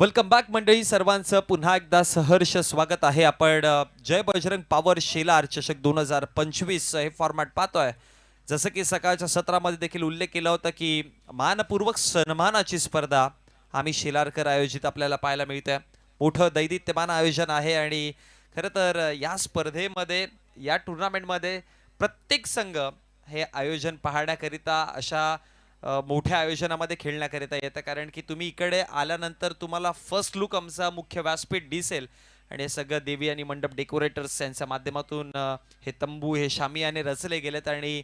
Welcome back मंडळी, सर्वांचं पुन्हा एकदा सहर्ष स्वागत आहे. आपण जय बजरंग पॉवर शेलार चषक 2025 हे फॉर्मॅट पाहतोय. जसं की सकाळच्या सत्रामध्ये देखील उल्लेख केला होता की मानपूर्वक सन्मानाची स्पर्धा आम्ही शेलारकर आयोजित आपल्याला पाहायला मिळते. मोठं दैदिप्यमान आयोजन आहे आणि खरं तर या स्पर्धेमध्ये, या टुर्नामेंटमध्ये प्रत्येक संघ हे आयोजन पाहण्याकरिता अशा मोठ्या आयोजनामध्ये खेळण्याकरिता येतं. कारण की तुम्ही इकडे आल्यानंतर तुम्हाला फर्स्ट लुक आमचा मुख्य व्यासपीठ दिसेल आणि हे सगळं देवी आणि मंडप डेकोरेटर्स यांच्या माध्यमातून हे तंबू, हे शामियाने रचले गेलेत आणि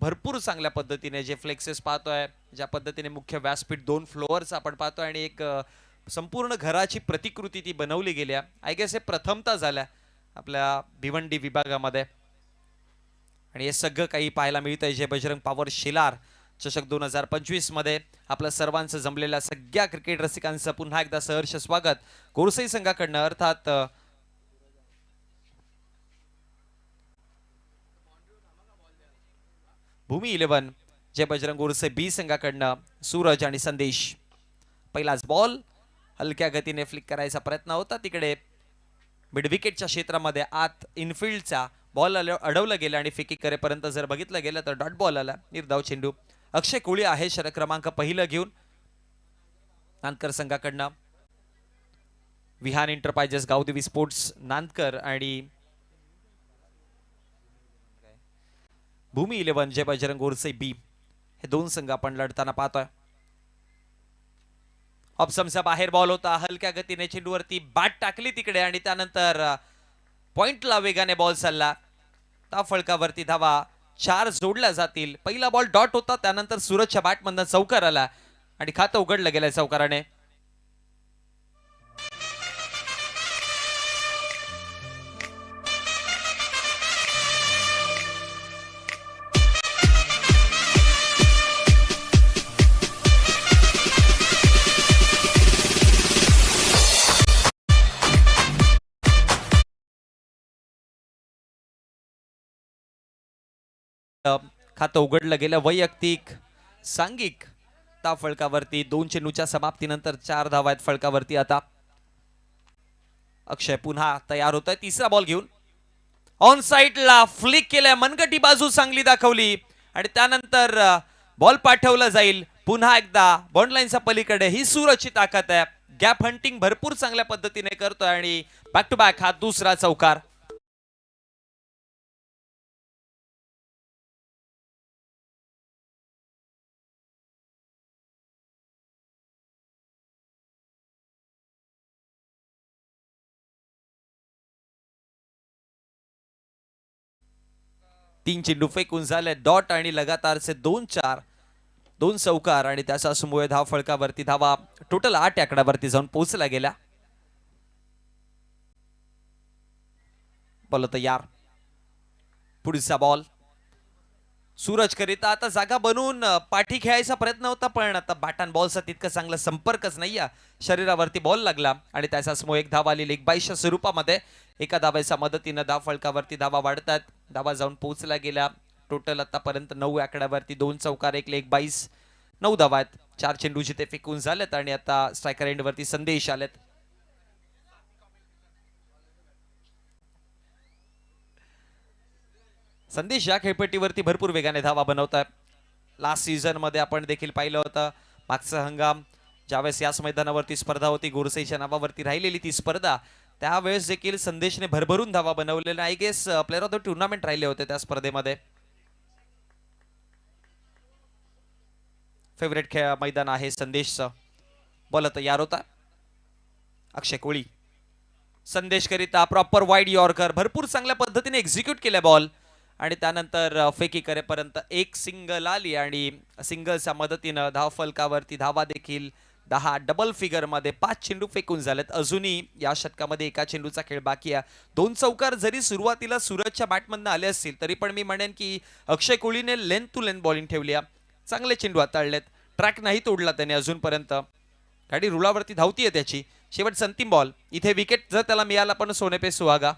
भरपूर चांगल्या पद्धतीने जे फ्लेक्सेस पाहतोय, ज्या पद्धतीने मुख्य व्यासपीठ 2 फ्लोअर्स आपण पाहतोय आणि एक संपूर्ण घराची प्रतिकृती ती बनवली गेली आहे. आय गेस हे प्रथमता झाल्या आपल्या भिवंडी विभागामध्ये आणि हे सगळं काही पाहायला मिळतंय जय बजरंग पॉवर शेलार चषक 2025 मध्ये. आपल्या सर्वांचं जमलेल्या सगळ्या क्रिकेट रसिकांचं पुन्हा एकदा सहर्ष स्वागत गोरसई संघाकडनं, अर्थात भूमी 11 जय बजरंग गोरसई बी संघाकडनं सूरज आणि संदेश. पहिलाच बॉल हलक्या गतीने फ्लिक करायचा प्रयत्न होता, तिकडे मिड विकेटच्या क्षेत्रामध्ये आत इनफिल्डचा बॉल अडवलं गेलं आणि फेकी करेपर्यंत जर बघितलं गेलं तर डॉट बॉल आला. निर्धाव चेंडू अक्षय कोळी आहे षटक क्रमांक पहिलं घेऊन नांदकर संघाकडनं. विहान एंटरप्राइजेस, गावदेवी स्पोर्ट्स नांदकर आणि भूमी 11 जय बजरंग गोरसई बी हे दोन संघ आपण लढताना पाहतोय. ऑप्शनचा बाहेर बॉल होता, हलक्या गतीने चेंडूवरती बॅट टाकली तिकडे आणि त्यानंतर पॉइंटला वेगाने बॉल चालला. त्या फळकावरती धावा 4 जोडल्या जातील. पहिला बॉल डॉट होता, त्यानंतर सूरजच्या बॅटमधून चौकार आला आणि खातं उघडलं गेलं चौकाराने. खातं उघडलं गेलं. वैयक्तिक सांघिक त्या फळकावरती 2 चेंडूच्या समाप्तीनंतर 4 धावा आहेत फळकावरती. आता अक्षय पुन्हा तयार होतोय तिसरा बॉल घेऊन. ऑन साइडला फ्लिक केल्या, मनगटी बाजू चांगली दाखवली आणि त्यानंतर बॉल पाठवला जाईल पुन्हा एकदा बॉन्ड लाईनच्या पलीकडे. ही सूरजची ताकद आहे. गॅप हंटिंग भरपूर चांगल्या पद्धतीने करतोय आणि बॅक टू बॅक हा दुसरा चौकार. तीन चेंडू फेकून झाले डॉट आणि लगातारचे 2-4, 2 चौकार आणि त्याच्या समूह धाव फळकावरती धावा टोटल 8 आकड्यावरती जाऊन पोहोचला गेला. बॉल तयार, पुढचा बॉल सूरज करिता. आता जागा बनवून पाठी खेळायचा प्रयत्न होता, पण आता बॅट अँड बॉलचा तितका चांगला संपर्कच नाही. शरीरावरती बॉल लागला आणि त्याचा समूह एक धाव आली लेग बाईच्या स्वरूपामध्ये. एका धावाच्या मदतीनं धाव फळकावरती धावा वाढतात. धावा जाऊन पोहोचला गेला. टोटल आतापर्यंत 9 आकड्यावरती 2 चौकार, 1 लेग 22, 9 धावा आहेत. 4 चेंडू जिथे फेकून झालेत आणि आता स्ट्रायकर एंड वरती संदेश आलेत. संदेश या खेळपट्टीवरती भरपूर वेगाने धावा बनवतात. लास्ट सीझन मध्ये आपण देखील पाहिलं होतं. मागचा हंगाम ज्यावेळेस याच मैदानावरती स्पर्धा होती, गोरसईच्या नावावरती राहिलेली ती स्पर्धा, त्यावेळेस देखील संदेशने भरभरून धावा बनवलेल्या. I guess player of the tournament राहिले होते त्या स्पर्धेमध्ये. फेवरेट खेळ मैदान आहे संदेशचं. बॉल तयार होता, अक्षय कोळी संदेश करिता प्रॉपर वाईड यॉर्कर, भरपूर चांगल्या पद्धतीने एक्झिक्यूट केल्या बॉल आणि त्यानंतर फेकी करेपर्यंत एक सिंगल आली आणि सिंगलच्या मदतीनं धाव फलकावरती धावा देखील 10 डबल फिगर मध्ये 5 चेंडू फेकून झालेत. अजूनही या षटकामध्ये एका चेंडूचा खेळ बाकी आहे. 2 चौकार जरी सुरुवातीला सूरजच्या बॅटमधनं आले असतील तरी पण मी म्हणेन की अक्षय कोळीने लेंथ टू लेंथ बॉलिंग ठेवली आहे. चांगले चेंडू हाताळलेत. ट्रॅक नाही तोडला त्याने अजूनपर्यंत. गाडी रुळावरती धावतीये त्याची. शेवटचा अंतिम बॉल. इथे विकेट जर त्याला मिळाला पण सोने पे सुहागा.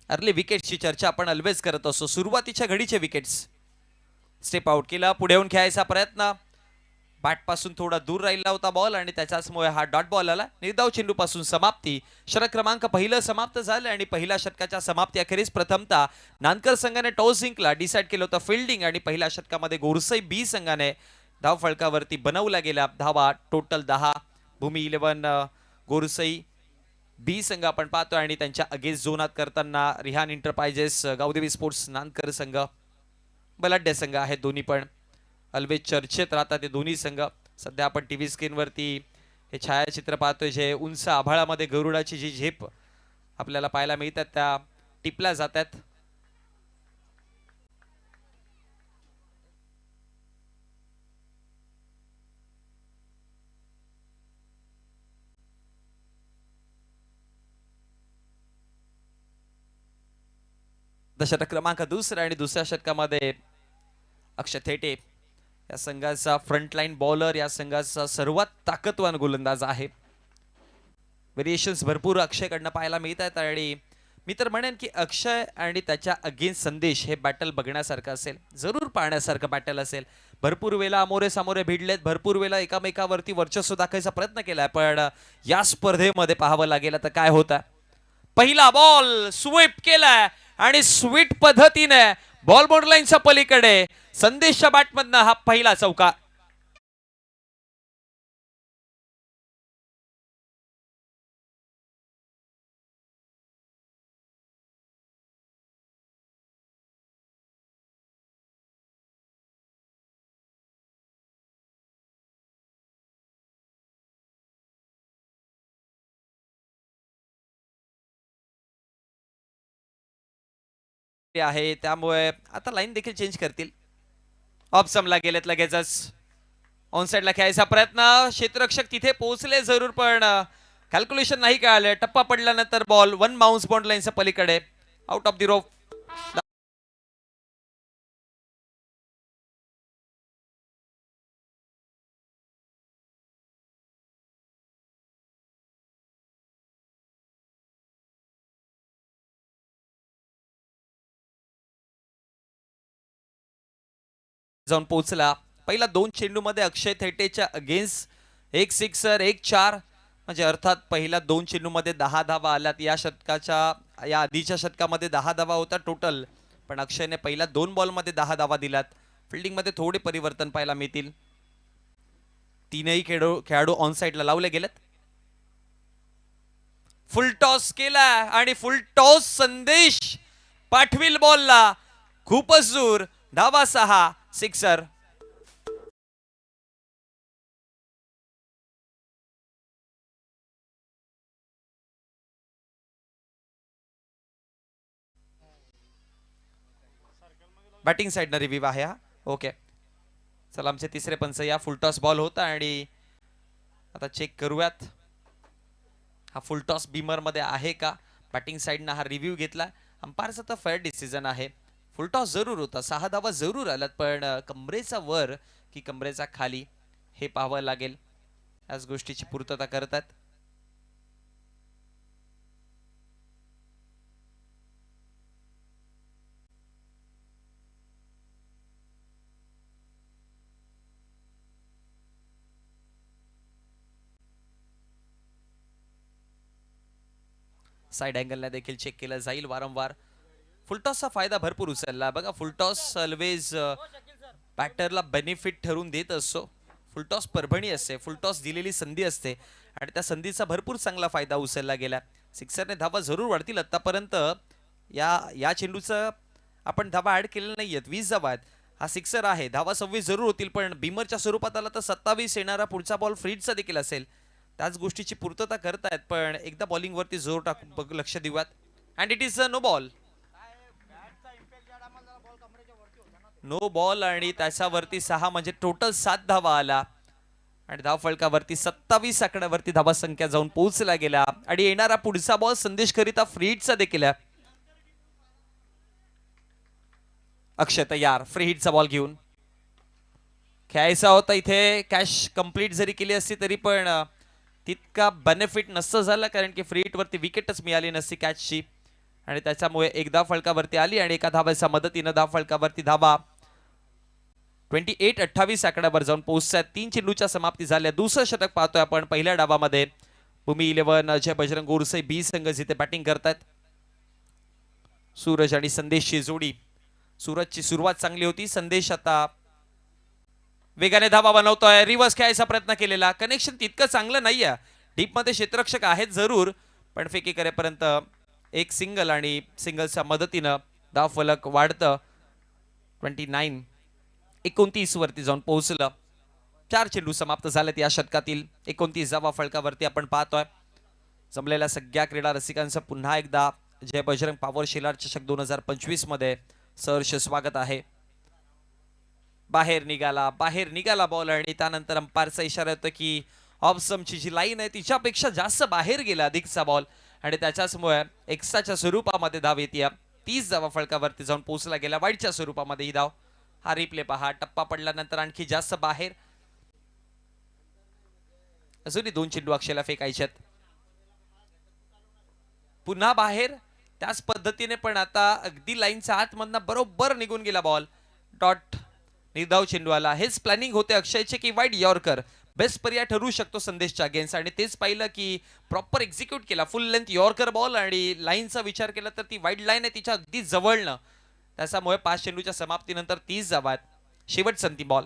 अर्ली विकेटची चर्चा आपण ऑलवेज करत असतो. सुरुवातीच्या घडीचे विकेट्स. स्टेप आउट केला, पुढे येऊन खेळायचा प्रयत्न. पाठपासून थोडा दूर राहिला होता बॉल आणि त्याच्याचमुळे हा डॉट बॉल आला. निर्धाव चेंडूपासून समाप्ती. षटक क्रमांक पहिलं समाप्त झालं आणि पहिल्या षटकाच्या समाप्ती अखेरीस प्रथमतः नानकर संघाने टॉस जिंकला. डिसाईड केलं होतं फिल्डिंग आणि पहिल्या षटकामध्ये गोरसई बी संघाने धाव फलकावरती बनवला गेला. धावा टोटल 10. भूमी 11 गोरसई बी संघ आपण पाहतोय आणि त्यांच्या अगेन्स्ट झोनात करताना रिहान एंटरप्राइजेस गावदेवी स्पोर्ट्स नानकर संघ बलाढ्य संघ आहेत. दोन्ही पण अलवेज चर्चेत राहतात ते दोन्ही संघ. सध्या आपण टीव्ही स्क्रीनवरती हे छायाचित्र पाहतोय जे उंच आभाळामध्ये गरुडाची जी झेप आपल्याला पाहायला मिळतात त्या टिपल्या जातात. षटक क्रमांक दुसरा आणि दुसऱ्या षटकामध्ये अक्षय थेटे या संघाचा फ्रंटलाईन बॉलर, या संघाचा सर्वात ताकदवान गोलंदाज आहे. व्हेरिएशन्स भरपूर अक्षयकडनं पाहायला मिळत आहेत आणि मी तर म्हणेन की अक्षय आणि त्याच्या अगेन्स्ट संदेश हे बॅटल बघण्यासारखं असेल, जरूर पाहण्यासारखं बॅटल असेल. भरपूर वेळा अमोरे सामोरे भिडलेत, भरपूर वेळा एकामेकावरती वर्चस्व दाखवायचा प्रयत्न केलाय, पण या स्पर्धेमध्ये पाहावं लागेल आता काय होतं. पहिला बॉल स्वीप केलाय आणि स्वीट पद्धतीने बॉल बोर्डलाईनच्या पलीकडे संदेशच्या बॅटमधनं हा पहिला चौका. आहे त्यामुळे आता लाईन देखील चेंज करतील. ऑप्शनला गेलेत लगेचच. ऑन साइडला खेळायचा प्रयत्न, क्षेत्ररक्षक तिथे पोहोचले जरूर पण कॅल्क्युलेशन नाही कळालं. टप्पा पडल्यानंतर बॉल वन बाउन्स बॉन्ड लाईनच्या पलीकडे आउट ऑफ द रोप. जाऊन पोहोचला. पहिला 2 चेंडू मध्ये अक्षय थेटेच्या अगेन्स्ट एक सिक्सर, एक 4, म्हणजे अर्थात पहिल्या 2 चेंडू मध्ये 10 धावा आल्यात. या आधीच्या षटकामध्ये 10 धावा होता टोटल, पण अक्षयने पहिल्या 2 बॉल मध्ये 10 धावा दिल्यात. फिल्डिंग मध्ये थोडे परिवर्तन पाहायला मिळतील. तीनही खेळाडू ऑन साइडला लावले गेलेत. फुल टॉस केला आणि फुल टॉस संदेश पाठविल बॉलला खूपच दूर. धावा 6, सिक्सर. बॅटिंग साइडनं रिव्ह्यू आहे हा. ओके चला, आमचे तिसरे पंच या. फुलटॉस बॉल होता आणि आता चेक करूयात हा फुलटॉस बीमर मध्ये आहे का. बॅटिंग साइडनं हा रिव्ह्यू घेतला. अंपायरचा तर फेअर डिसिजन आहे. फुलटॉस जरूर होता, 6 धावा जरूर आल्यात, पण कमरेचा वर की कमरेचा खाली हे पाहावं लागेल. याच गोष्टीची पूर्तता करतात. साइड अँगलला देखील चेक केलं जाईल वारंवार. फुलटॉसचा फायदा भरपूर उचलला बघा. फुलटॉस ऑलवेज बॅटरला बेनिफिट ठरून देत असतो. फुलटॉस परभणी असते, फुलटॉस दिलेली संधी असते आणि त्या संधीचा भरपूर चांगला फायदा उचलला गेला. सिक्सरने धावा जरूर वाढतील. आतापर्यंत या चेंडूचं आपण धावा ऍड केलेल्या नाहीयेत. 20 धावा आहेत. हा सिक्सर आहे. धावा 26 जरूर होतील, पण बीमरच्या स्वरूपात आला तर 27 येणारा पुढचा बॉल फ्रीडचा देखील असेल. त्याच गोष्टीची पूर्तता करतायत, पण एकदा बॉलिंग वरती जोर टाकून लक्ष देऊयात. And it is no ball. No ball आणि त्याच्यावरती 6 म्हणजे टोटल 7 धावा आला आणि धाव फलकावरती 27 आकड्यावरती धावा संख्या जाऊन पोहोचला गेला आणि येणारा पुढचा बॉल संदेश करिता फ्री हिटचा देखील आहे. अक्षय तयार फ्री हिटचा बॉल घेऊन. खेळायचा होता इथे. कॅश कंप्लीट जरी केली असती तरी पण तितका बेनिफिट नसतं झालं, कारण की फ्री हिट वरती विकेटच मिळाली नसती कॅचची आणि त्याच्यामुळे एक धाव फलकावरती आली आणि एका धावाच्या मदतीनं धाव फलकावरती धावा 28-28 आकड्यावर जाऊन पोहोचतात. 3 चेंडूच्या समाप्ती झाल्या. दुसरं षटक पाहतोय आपण पहिल्या डावामध्ये. भूमी 11 अजय बजरंग गोरसे बी संघ जिथे बॅटिंग करतात. सूरज आणि संदेशची जोडी. सूरजची सुरुवात चांगली होती. संदेश आता वेगाने धावा बनवतोय. रिव्हर्स खेळायचा प्रयत्न केलेला. कनेक्शन तितकं चांगलं नाहीये. डीप मध्ये क्षेत्ररक्षक आहेत जरूर, पण फेकी करेपर्यंत एक सिंगल आणि सिंगलच्या मदतीनं धाव फलक वाढतं. 29 वरती जाऊन पोहोचलं. 4 चेंडू समाप्त झालेत या षटकातील. 29 फलकावरती आपण पाहतोय. जमलेल्या सगळ्या क्रीडा रसिकांचं पुन्हा एकदा जय बजरंग पॉवर शेलार चषक 2025 मध्ये सहर्ष स्वागत आहे. बाहेर निघाला बॉल आणि त्यानंतर अंपायरचा इशारा येतो की ऑफस्टंपची जी लाईन आहे तिच्यापेक्षा जास्त बाहेर गेला अधिकचा बॉल आणि त्याच्याचमुळे एक्स्ट्राच्या स्वरूपामध्ये धाव येते. 30 धावा फलकावरती जाऊन पोहोचला गेला. वाईडच्या स्वरूपामध्ये ही धाव. हा रिप्ले पहा. टप्पा पडल्यानंतर आणखी जास्त बाहेर. अजूनही 2 चेंडू अक्षयला फेकायचे आहेत. पुन्हा बाहेर त्याच पद्धतीने, पण आता अगदी लाईनच्या आतमधनं बरोबर निघून गेला बॉल. डॉट निर्धाव चेंडू आला. हेच प्लॅनिंग होते अक्षयचे की वाईड यॉर्कर बेस्ट पर्याय ठरू शकतो संदेशच्या अगेन्स्ट, आणि तेच पाहिलं की प्रॉपर एक्झिक्यूट केला. फुल लेंथ यॉर्कर बॉल आणि लाईनचा विचार केला तर ती वाईड लाईन आहे तिच्या अगदी जवळनं. त्याच्यामुळे 5 चेंडूच्या समाप्तीनंतर 30 धावा. शेवटचा अंतिम बॉल.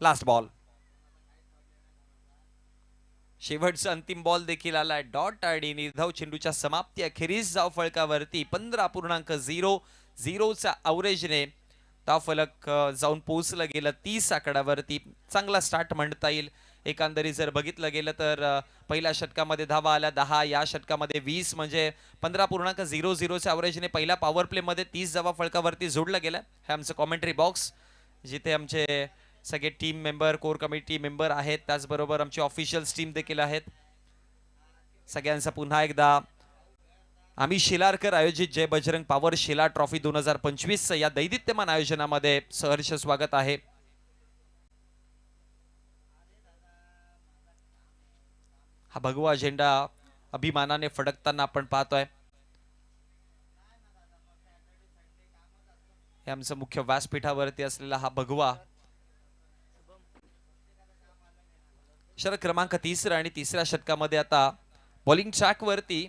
Last ball. शेवटचा अंतिम बॉल देखील आलाय. डॉट आणि निर्धाव चेंडूच्या समाप्ती अखेरीस धाव फलकावरती 15.00चा अवरेजने धाव फलक जाऊन पोहोचलं गेलं 30 आकड्यावरती. चांगला स्टार्ट म्हणता येईल. एकंदरीत जर बघितलं गेलं तर पहिल्या षटकामध्ये धावा आल्या 10, या षटकामध्ये 20, म्हणजे 15.00च्या अवरेजने पहिल्या पॉवर प्ले मध्ये 30 धावा फलकावरती जोडलं गेलं. हे आमचं कॉमेंट्री बॉक्स जिथे आमचे सगळे team member, core committee member आहेत, त्याचबरोबर आमची ऑफिशियल्स टीम देखील आहेत. सगळ्यांचा पुन्हा एकदा आम्ही शेलारकर आयोजित जय बजरंग पॉवर शेलार ट्रॉफी 2025 या दैदित्यमान आयोजनामध्ये सहर्ष स्वागत आहे. हा भगवा झेंडा अभिमानाने फडकताना आपण पाहतोय. हे आमचं मुख्य व्यासपीठावरती असलेला हा भगवा. षटक क्रमांक 30 आणि तिसऱ्या षटकामध्ये आता बॉलिंग ट्रॅक वरती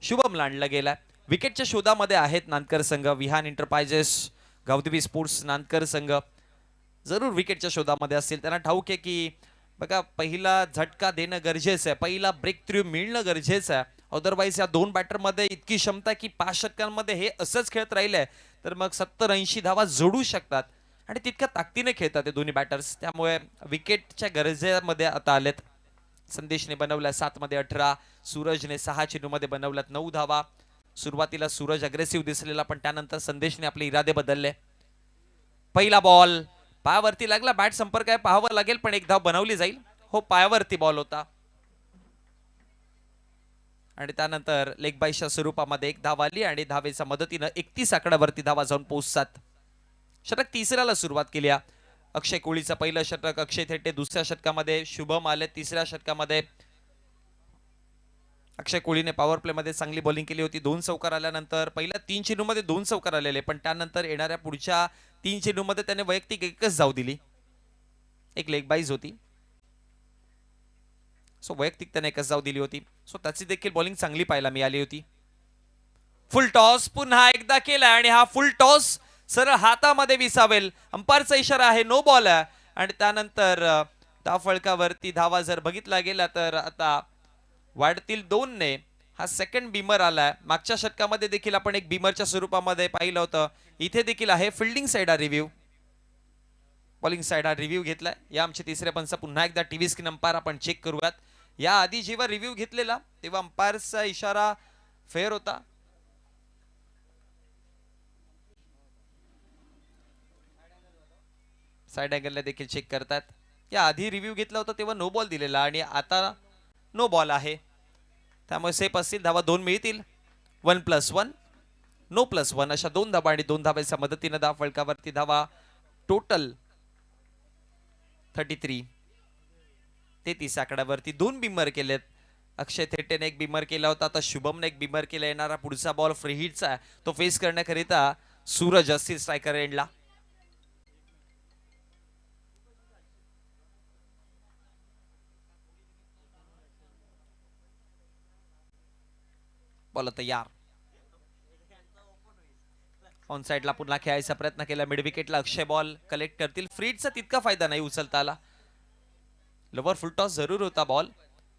शुभम लांडला गेला. विकेटच्या शोधामध्ये आहेत नांदकर संघ. विहान एंटरप्राइजेस, गावदेवी स्पोर्ट्स नांदकर संघ जरूर विकेटच्या शोधामध्ये असतील. त्यांना ठाऊक आहे की बघा पहिला झटका देणं गरजेचं आहे, पहिला ब्रेक थ्रू मिळणं गरजेचं आहे. अदरवाईज या 2 बॅटरमध्ये इतकी क्षमता की 5 षटकांमध्ये हे असंच खेळत राहिले तर मग 70-80 धावा जोडू शकतात आणि तितक्या ताकदीने खेळतात ते दोन्ही बॅटर्स. त्यामुळे विकेटच्या गरजेमध्ये आता आलेत. संदेशने बनवल्या 7 मध्ये 18, सूरजने 6 चेंडूमध्ये बनवल्यात 9 धावा. सुरुवातीला सूरज अग्रेसिव्ह दिसलेला, पण त्यानंतर संदेशने आपले इरादे बदलले. पहिला बॉल पायावरती लागला. बॅट संपर्क आहे, पाहावं लागेल, पण एक धाव बनवली जाईल. हो, पायावरती बॉल होता आणि त्यानंतर लेग बायच्या स्वरूपामध्ये एक धाव आली आणि धावेच्या मदतीनं 31 आकड्यावरती धावा जाऊन पोहोचतात. षटक तिसऱ्याला सुरुवात केली. अक्षय कोळीचं पहिलं षटक, अक्षय थेटे दुसऱ्या षटकामध्ये, शुभम आले तिसऱ्या षटकामध्ये. अक्षय कोळीने पॉवर प्ले मध्ये चांगली बॉलिंग केली होती. 2 चौकार आल्यानंतर पहिल्या 3 चेंडूमध्ये 2 चौकार आलेले, पण त्यानंतर येणाऱ्या पुढच्या 3 चेंडूमध्ये त्याने वैयक्तिक एकच धाव दिली. एक लेग बाईज होती, सो वैयक्तिक त्याने एकच धाव दिली होती. सो त्याची देखील बॉलिंग चांगली पाहायला मिळाली होती. फुल टॉस पुन्हा एकदा केला आणि हा फुल टॉस सरळ हातामध्ये विसावेल. अंपायरचा इशारा आहे, नो बॉल आहे. आणि त्यानंतर धाव फलकावरती धावा जर बघितला गेला तर आता वाढतील 2 ने हा सेकंड बीमर आलाय. मागच्या षटकामध्ये देखील आपण एक बीमरच्या स्वरूपामध्ये पाहिलं होतं. इथे देखील आहे. फिल्डिंग साइड हा रिव्ह्यू, बॉलिंग साइड हा रिव्ह्यू घेतलाय. या आमचे तिसरे पंच पुन्हा एकदा टीव्ही स्क्रीन अंपायर आपण चेक करूयात. या आधी जेव्हा रिव्ह्यू घेतलेला तेव्हा अंपायरचा इशारा फेअर होता. साइड अँगलला देखील चेक करतात. या आधी रिव्ह्यू घेतला होता तेव्हा नो बॉल दिलेला आणि आता नो बॉल आहे. त्यामुळे सेफ असतील. धावा 2 मिळतील. 1+1 नो +1 अशा 2 धावा आणि 2 धावांच्या मदतीने धाव फलकावरती धावा टोटल 33 आकड्यावरती 2 बिमर केलेत. अक्षय थेटेने एक बिमर केला होता, आता शुभमने एक बिमर केला. येणारा पुढचा बॉल फ्री हिटचा आहे, तो फेस करण्याकरिता सूरज असतील स्ट्रायकर एंडला. बॉल तयार. ऑन साइडला पुन्हा खेळायचा प्रयत्न केला. मिड विकेटला अक्षय बॉल कलेक्ट करतील. फ्रीडचा तितका फायदा नाही उचलता आला. लवर फुल टॉस जरूर होता बॉल,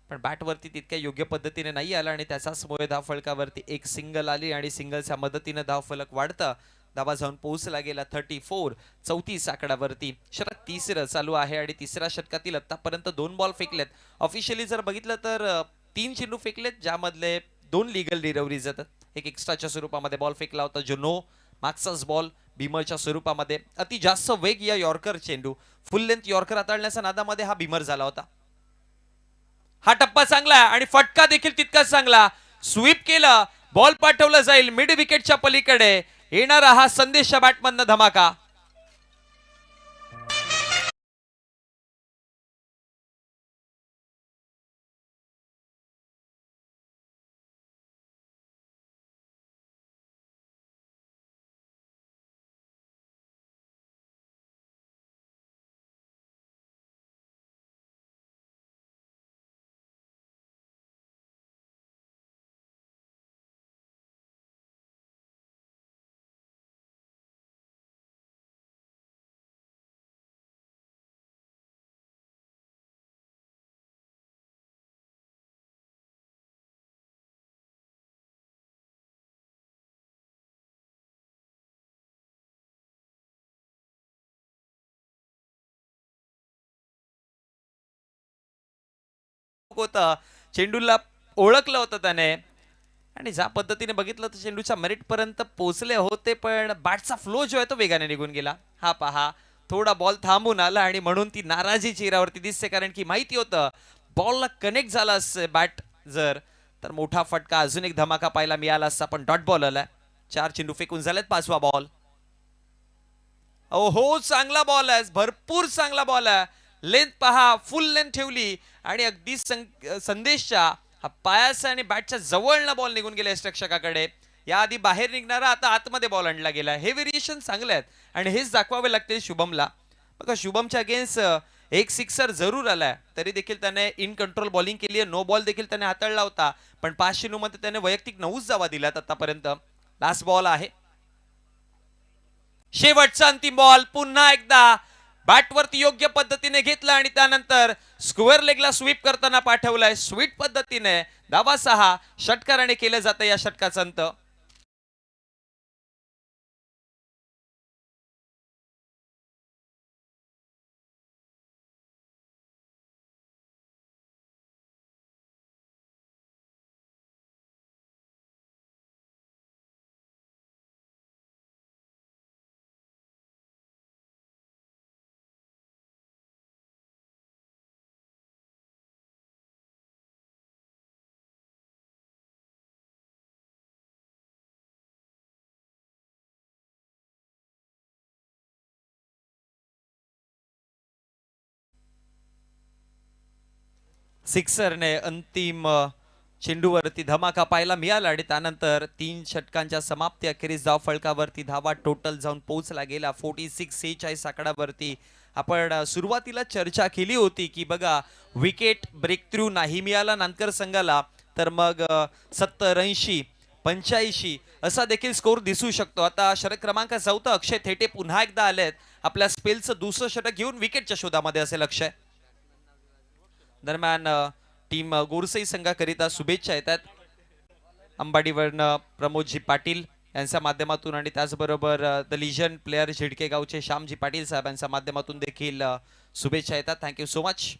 पण बॅटवरती तितक्या योग्य पद्धतीने नाही आला आणि त्याचाच मुळे धाव फलकावरती एक सिंगल आली आणि सिंगलच्या मदतीने धाव फलक वाढतं. धावा जाऊन पोहोचला गेला 34. 34 आकड्यावरती षटक तिसरं चालू आहे आणि तिसऱ्या षटकातील आतापर्यंत 2 बॉल फेकलेत. ऑफिशियली जर बघितलं तर 3 चेंडू फेकलेत, ज्यामधले 2 लिगल रिकव्हरीज जातात. एक एक्स्ट्राच्या स्वरूपामध्ये बॉल फेकला होता जो नो मागचाच बॉल बिमरच्या स्वरूपामध्ये. अति जास्त वेग या यॉर्कर चेंडू फुल लेंथ यॉर्कर हाताळण्याच्या नादामध्ये हा बिमर झाला होता. हा टप्पा चांगला आणि फटका देखील तितकाच चांगला. स्वीप केला, बॉल पाठवला जाईल मिड विकेटच्या पलीकडे. येणारा हा संदेशच्या बॅटमधनं धमाका. होता चेंडूला ओळखलं होतं त्याने आणि ज्या पद्धतीने बघितलं तर चेंडूच्या मेरिट पर्यंत पोहोचले होते, पण बॅटचा फ्लो जो आहे तो वेगाने निघून गेला. हा पहा, थोडा बॉल थांबून आला आणि म्हणून ती नाराजी चेहऱ्यावरती दिसते, कारण की माहिती होतं बॉलला कनेक्ट झाला असते बॅट जर तर मोठा फटका अजून एक धमाका पाहायला मिळाला असता. पण डॉट बॉल आलाय. 4 चेंडू फेकून झालेत, 5वा बॉल. हो, चांगला बॉल आहे, भरपूर चांगला बॉल आहे. लेंथ पहा, फुल लेंथ ठेवली आणि अगदी संदेशच्या पायाचा आणि बॅटच्या जवळना बॉल निघून गेला रक्षकाकडे. याआधी बाहेर निघणारा आता आतमध्ये बॉल आणला गेला. हे व्हेरिएशन चांगले आहेत आणि हेच दाखवावे लागते शुभमला. बघा, शुभमच्या अगेन्स्ट एक सिक्सर जरूर आलाय, तरी देखील त्याने इन कंट्रोल बॉलिंग केली आहे. नो बॉल देखील त्याने हाताळला होता, पण 5 चेंडूमध्ये त्याने वैयक्तिक 9च धावा दिल्यात आतापर्यंत. लास्ट बॉल आहे, शेवटचा अंतिम बॉल. पुन्हा एकदा बॅटवरती योग्य पद्धतीने घेतला आणि त्यानंतर स्क्वेअर लेगला स्वीप करताना पाठवलाय. स्वीट पद्धतीने धावा 6 षटकाराने केलं जातं या षटकाचा अंत. सिक्सरने अंतिम चेंडूवरती धमाका पाहायला मिळाला आणि त्यानंतर 3 षटकांच्या समाप्ती अखेरीस धाव फलकावरती धावा टोटल जाऊन पोहोचला गेला 46 आकड्यावरती. आपण सुरुवातीला चर्चा केली होती की बघा, विकेट ब्रेक थ्रू नाही मिळाला नानकर संघाला तर मग 70 80 85 असा देखील स्कोर दिसू शकतो. आता षटक क्रमांक 14 अक्षय थेटे पुन्हा एकदा आलेत. आपल्या स्पेलचं दुसरं षटक घेऊन विकेटच्या शोधामध्ये असेल अक्षय. दरम्यान टीम गोरसई संघाकरिता शुभेच्छा येतात अंबाडीवरनं प्रमोदजी पाटील यांच्या माध्यमातून आणि त्याचबरोबर द लिजन प्लेयर झिडके गावचे श्यामजी पाटील साहेब यांच्या माध्यमातून देखील शुभेच्छा येतात. Thank you so much.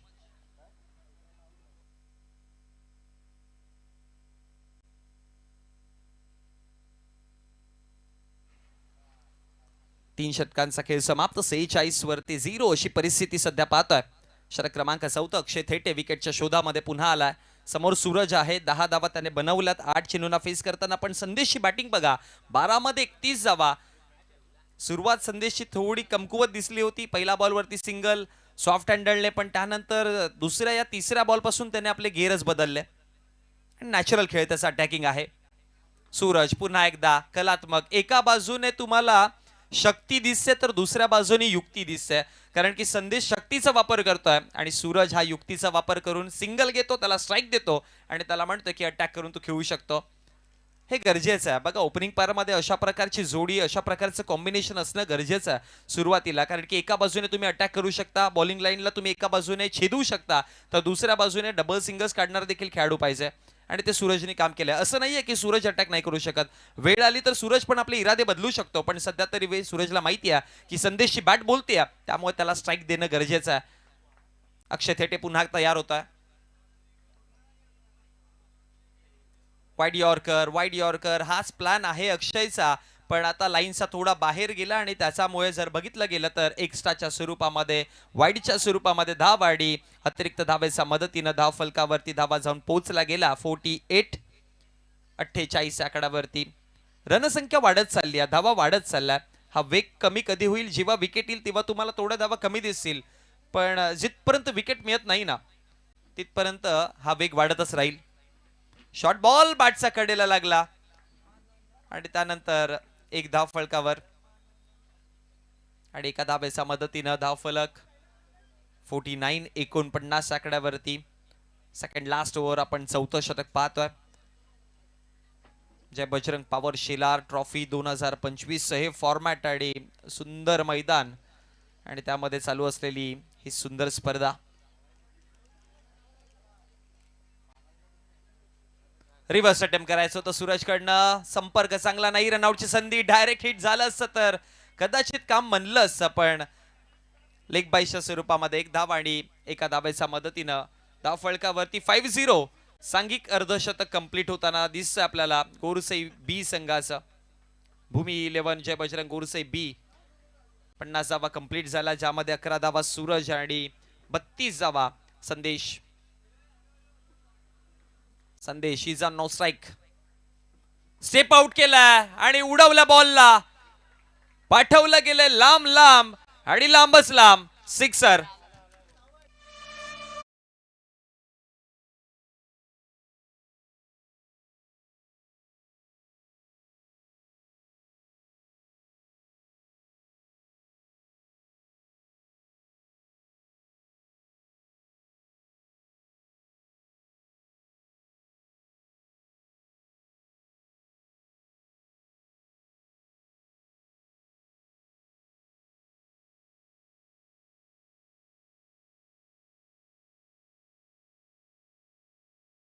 तीन षटकांचा खेळ समाप्त. 46 वरती 0 अशी परिस्थिती सध्या पाहतोय. षटक क्रमांक 14 अक्षय थेटे विकेटच्या शोधामध्ये पुन्हा आलाय. समोर सूरज आहे, 10 धावा त्याने बनवल्यात 8 चेंडूंना फेस करताना. पण संदेशची बॅटिंग बघा, 12 मध्ये 31 धावा. सुरुवात संदेशची थोडी कमकुवत दिसली होती. पहिल्या बॉलवरती सिंगल सॉफ्ट हँडलने, पण त्यानंतर दुसऱ्या या तिसऱ्या बॉल पासून त्याने आपले गेअरच बदलले. नॅचरल खेळ त्याचा अटॅकिंग आहे. सूरज पुन्हा एकदा कलात्मक. एका बाजूने तुम्हाला शक्ती दिसते तर दुसऱ्या बाजूने युक्ती दिसते, कारण की संदेश शक्तीचा वापर करतोय आणि सूरज हा युक्तीचा वापर करून सिंगल घेतो, त्याला स्ट्राईक देतो आणि त्याला म्हणतो की अटॅक करून तू खेळू शकतो. हे गरजेचं आहे. बघा ओपनिंग पेअरमध्ये अशा प्रकारची जोडी, अशा प्रकारचं कॉम्बिनेशन असणं गरजेचं आहे सुरुवातीला, कारण की एका बाजूने तुम्ही अटॅक करू शकता, बॉलिंग लाईनला तुम्ही एका बाजूने छेदू शकता, तर दुसऱ्या बाजूने डबल सिंगल्स काढणार देखील खेळाडू पाहिजे आणि ते सूरजने काम केलंय. असं नाहीये की सूरज अटॅक नाही करू शकत. वेळ आली तर सूरज पण आपले इरादे बदलू शकतो, पण सध्या तरी वेळ सूरजला माहिती आहे की संदेशची बॅट बोलते, त्यामुळे त्याला स्ट्राईक देणं गरजेचं आहे. अक्षय थेटे पुन्हा तयार होत आहे. वाईड यॉर्कर हाच प्लॅन आहे अक्षयचा, पण आता लाईनचा थोडा बाहेर गेला आणि त्याच्यामुळे जर बघितलं गेलं तर एक्स्ट्राच्या स्वरूपामध्ये, वाईडच्या स्वरूपामध्ये धाववाडी, अतिरिक्त धावेच्या मदतीनं धाव फलकावरती धावा जाऊन पोहोचला गेला 48 आकड्यावरती. रणसंख्या वाढत चालली आहे, धावा वाढत चालल्या. हा वेग कमी कधी होईल? जेव्हा विकेट येईल तेव्हा तुम्हाला थोड्या धावा कमी दिसतील, पण जिथपर्यंत विकेट मिळत नाही ना तिथपर्यंत हा वेग वाढतच राहील. शॉर्ट बॉल बॅटच्या कडेला लागला आणि त्यानंतर एक धाव फलकावर आणि एका धावेच्या मदतीनं धाव फलक 49 आकड्यावरती. सेकंड लास्ट ओव्हर, आपण चौथं शतक पाहतोय. जय बजरंग पॉवर शेलार ट्रॉफी 2025 हे फॉर्मॅट आणि सुंदर मैदान आणि त्यामध्ये चालू असलेली ही सुंदर स्पर्धा. रिव्हर्स अटेम्प्ट करायचं होतं सूरजकडनं, संपर्क चांगला नाही, रनआउटची संधी. डायरेक्ट हिट झालं असतं तर कदाचित काम म्हणलं असतं, पण लेग बाईच्या स्वरूपामध्ये एक धाव आणि एका धावेच्या मदतीनं धाव फलकावरती 5-0 सांघिक अर्धशतक कंप्लीट होताना दिसतंय आपल्याला गोरसई बी संघाचं. भूमी 11 जय बजरंग गोरसई बी 50 धावा कंप्लीट झाला, ज्यामध्ये 11 धावा सूरज आणि 32 धावा Sandesh. Sandesh is on no strike. Step out केलाय आणि उडवला बॉलला, पाठवलं गेलं लांब लांब आणि लांबच लांब. सिक्सर.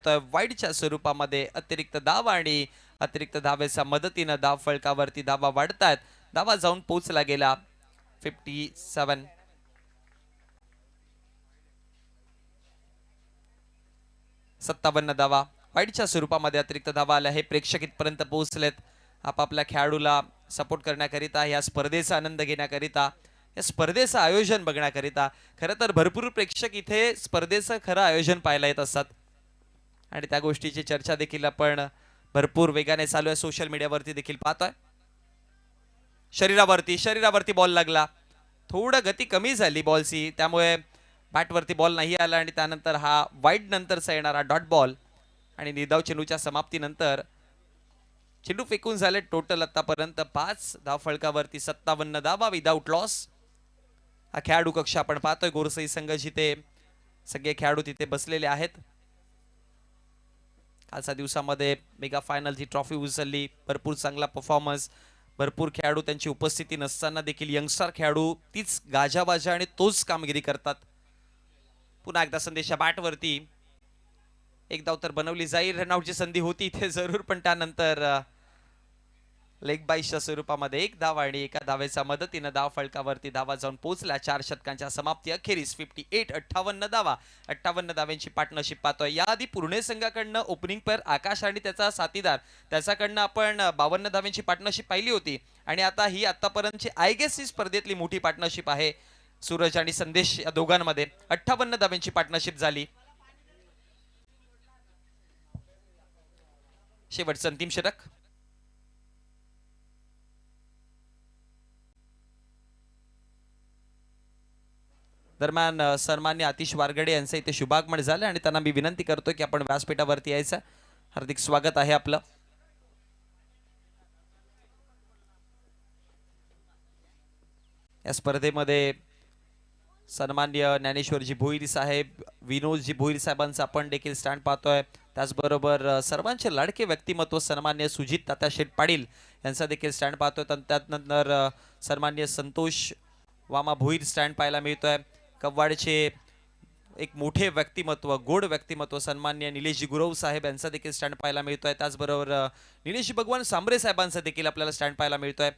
वाईडच्या स्वरूपामध्ये अतिरिक्त धाव आणि अतिरिक्त धावेच्या मदतीनं धाव फलकावरती धावा वाढतात. धावा जाऊन पोहोचला गेला 57. 57 धावा वाईडच्या स्वरूपामध्ये अतिरिक्त धावा आल्या. हे प्रेक्षक इथपर्यंत पोहोचलेत आपापल्या खेळाडूला सपोर्ट करण्याकरिता, या स्पर्धेचा आनंद घेण्याकरिता, या स्पर्धेचं आयोजन बघण्याकरिता. खरं तर भरपूर प्रेक्षक इथे स्पर्धेचं खरं आयोजन पाहायला येत असतात आणि त्या गोष्टीची चर्चा देखील आपण भरपूर वेगाने चालू आहे, सोशल मीडियावरती देखील पाहतोय. शरीरावरती बॉल लागला, थोडं गती कमी झाली बॉलची, त्यामुळे बॅटवरती बॉल नाही आला आणि त्यानंतर हा वाईड नंतरचा येणारा डॉट बॉल आणि निर्धाव चेंडूच्या समाप्तीनंतर चेंडू फेकून झाले टोटल आतापर्यंत 5 धाव फलकावरती 57 धावा विदाउट लॉस. हा खेळाडू कक्ष आपण पाहतोय गोरसई संघ, जिथे सगळे खेळाडू तिथे बसलेले आहेत. कालच्या दिवसामध्ये मेगा फायनलची ट्रॉफी उचलली, भरपूर चांगला परफॉर्मन्स, भरपूर खेळाडू त्यांची उपस्थिती नसताना देखील यंगस्टर खेळाडू तीच गाजाबाजा आणि तोच कामगिरी करतात. पुन्हा एकदा संदेशच्या बॅटवरती एक धाव तर बनवली जाईल, रनआउटची संधी होती इथे जरूर, पण त्यानंतर लेग बाईच्या स्वरूपामध्ये एक धाव आणि एका धावेच्या मदतीनं धाव फलकावरती धावा जाऊन पोहोचल्या. 4 षटकांच्या समाप्ती अखेरीस 58 धावा, 58 धाव्यांची पार्टनरशिप पाहतोय. याआधी पुणे संघाकडनं ओपनिंग पेअर आकाश आणि त्याचा साथीदार त्याच्याकडनं आपण 52 धाव्यांची पार्टनरशिप पाहिली होती आणि आता ही आतापर्यंतची आय गेस ही स्पर्धेतली मोठी पार्टनरशिप आहे. सूरज आणि संदेश या दोघांमध्ये 58 धाव्यांची पार्टनरशिप झाली. शेवटचं अंतिम षटक. दरम्यान सन्मान्य आतिश वारगडे यांचं इथे शुभागमन झालं आणि त्यांना मी विनंती करतो की आपण व्यासपीठावरती यायचं. हार्दिक स्वागत आहे आपलं. या स्पर्धेमध्ये सन्माननीय ज्ञानेश्वरजी भोईर साहेब, विनोदजी भोईर साहेबांचा आपण देखील स्टँड पाहतोय. त्याचबरोबर सर्वांचे लाडके व्यक्तिमत्व सन्माननीय सुजित तात्या शेठ पाटील यांचा देखील स्टँड पाहतोय. त्यानंतर सन्माननीय संतोष वामा भोईर स्टँड पाहायला मिळतोय. कव्वाडचे एक मोठे व्यक्तिमत्व, गोड व्यक्तिमत्व सन्माननीय निलेशजी गुरव साहेब यांचा देखील स्टँड पाहायला मिळतोय. त्याचबरोबर निलेशजी भगवान सांबरे साहेबांचा देखील आपल्याला स्टँड पाहायला मिळतोय.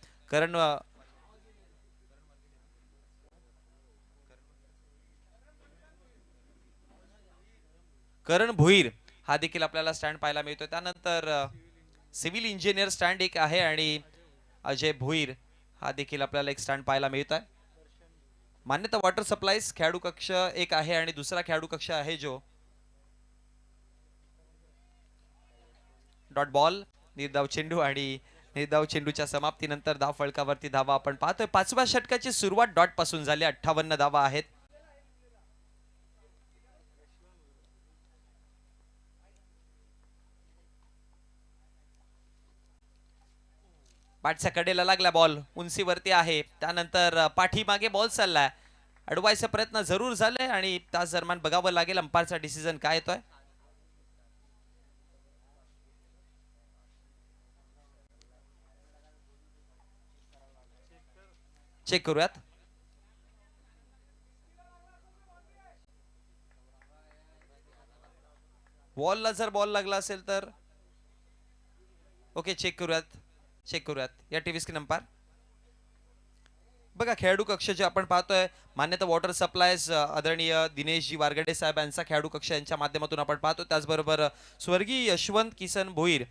करण भोईर हा देखील आपल्याला स्टँड पाहायला मिळतोय. त्यानंतर सिव्हिल इंजिनियर स्टँड एक आहे आणि अजय भोईर हा देखील आपल्याला एक स्टँड पाहायला मिळतोय. मान्यता वॉटर सप्लाईज खेळाडू कक्ष एक आहे आणि दुसरा खेळाडू कक्ष आहे जो डॉट बॉल निर्धाव चेंडू आणि निर्धाव चेंडूच्या समाप्तीनंतर धाव फलकावरती धावा आपण पाहतोय. 5व्या षटकाची सुरुवात डॉट पासून झाली. 58 धावा आहेत. बॅटच्या कडेला लागला बॉल, उंचीवरती आहे. त्यानंतर पाठीमागे बॉल चाललाय. अडवायचा प्रयत्न जरूर झालाय आणि त्याच दरम्यान बघावं लागेल अंपायरचा डिसिजन काय येतोय. चेक करूयात. बॉलला जर बॉल लागला असेल तर ओके, चेक करूयात या टीव्ही स्क्रीन अंपायर. बघा खेळाडू कक्ष जे आपण पाहतोय मान्यता वॉटर सप्लायज आदरणीय दिनेशजी वारगडे साहेब यांचा खेळाडू कक्ष यांच्या माध्यमातून आपण पाहतो. त्याचबरोबर स्वर्गीय यशवंत किसन भोईर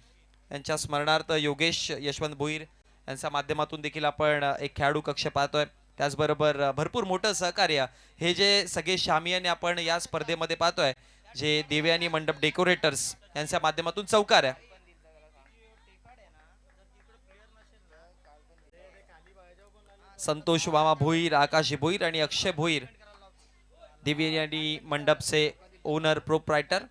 यांच्या स्मरणार्थ योगेश यशवंत भोईर यांच्या माध्यमातून देखील आपण एक खेळाडू कक्ष पाहतोय. त्याचबरोबर भरपूर मोठं सहकार्य हे जे सगळे शामियाने आपण या स्पर्धेमध्ये पाहतोय, जे देवयानी मंडप डेकोरेटर्स यांच्या माध्यमातून चौकार आहे. संतोष वामा भोईर, आकाश भोईर आणि अक्षय भोईर देवयानी मंडपचे ओनर प्रोप्रायटर.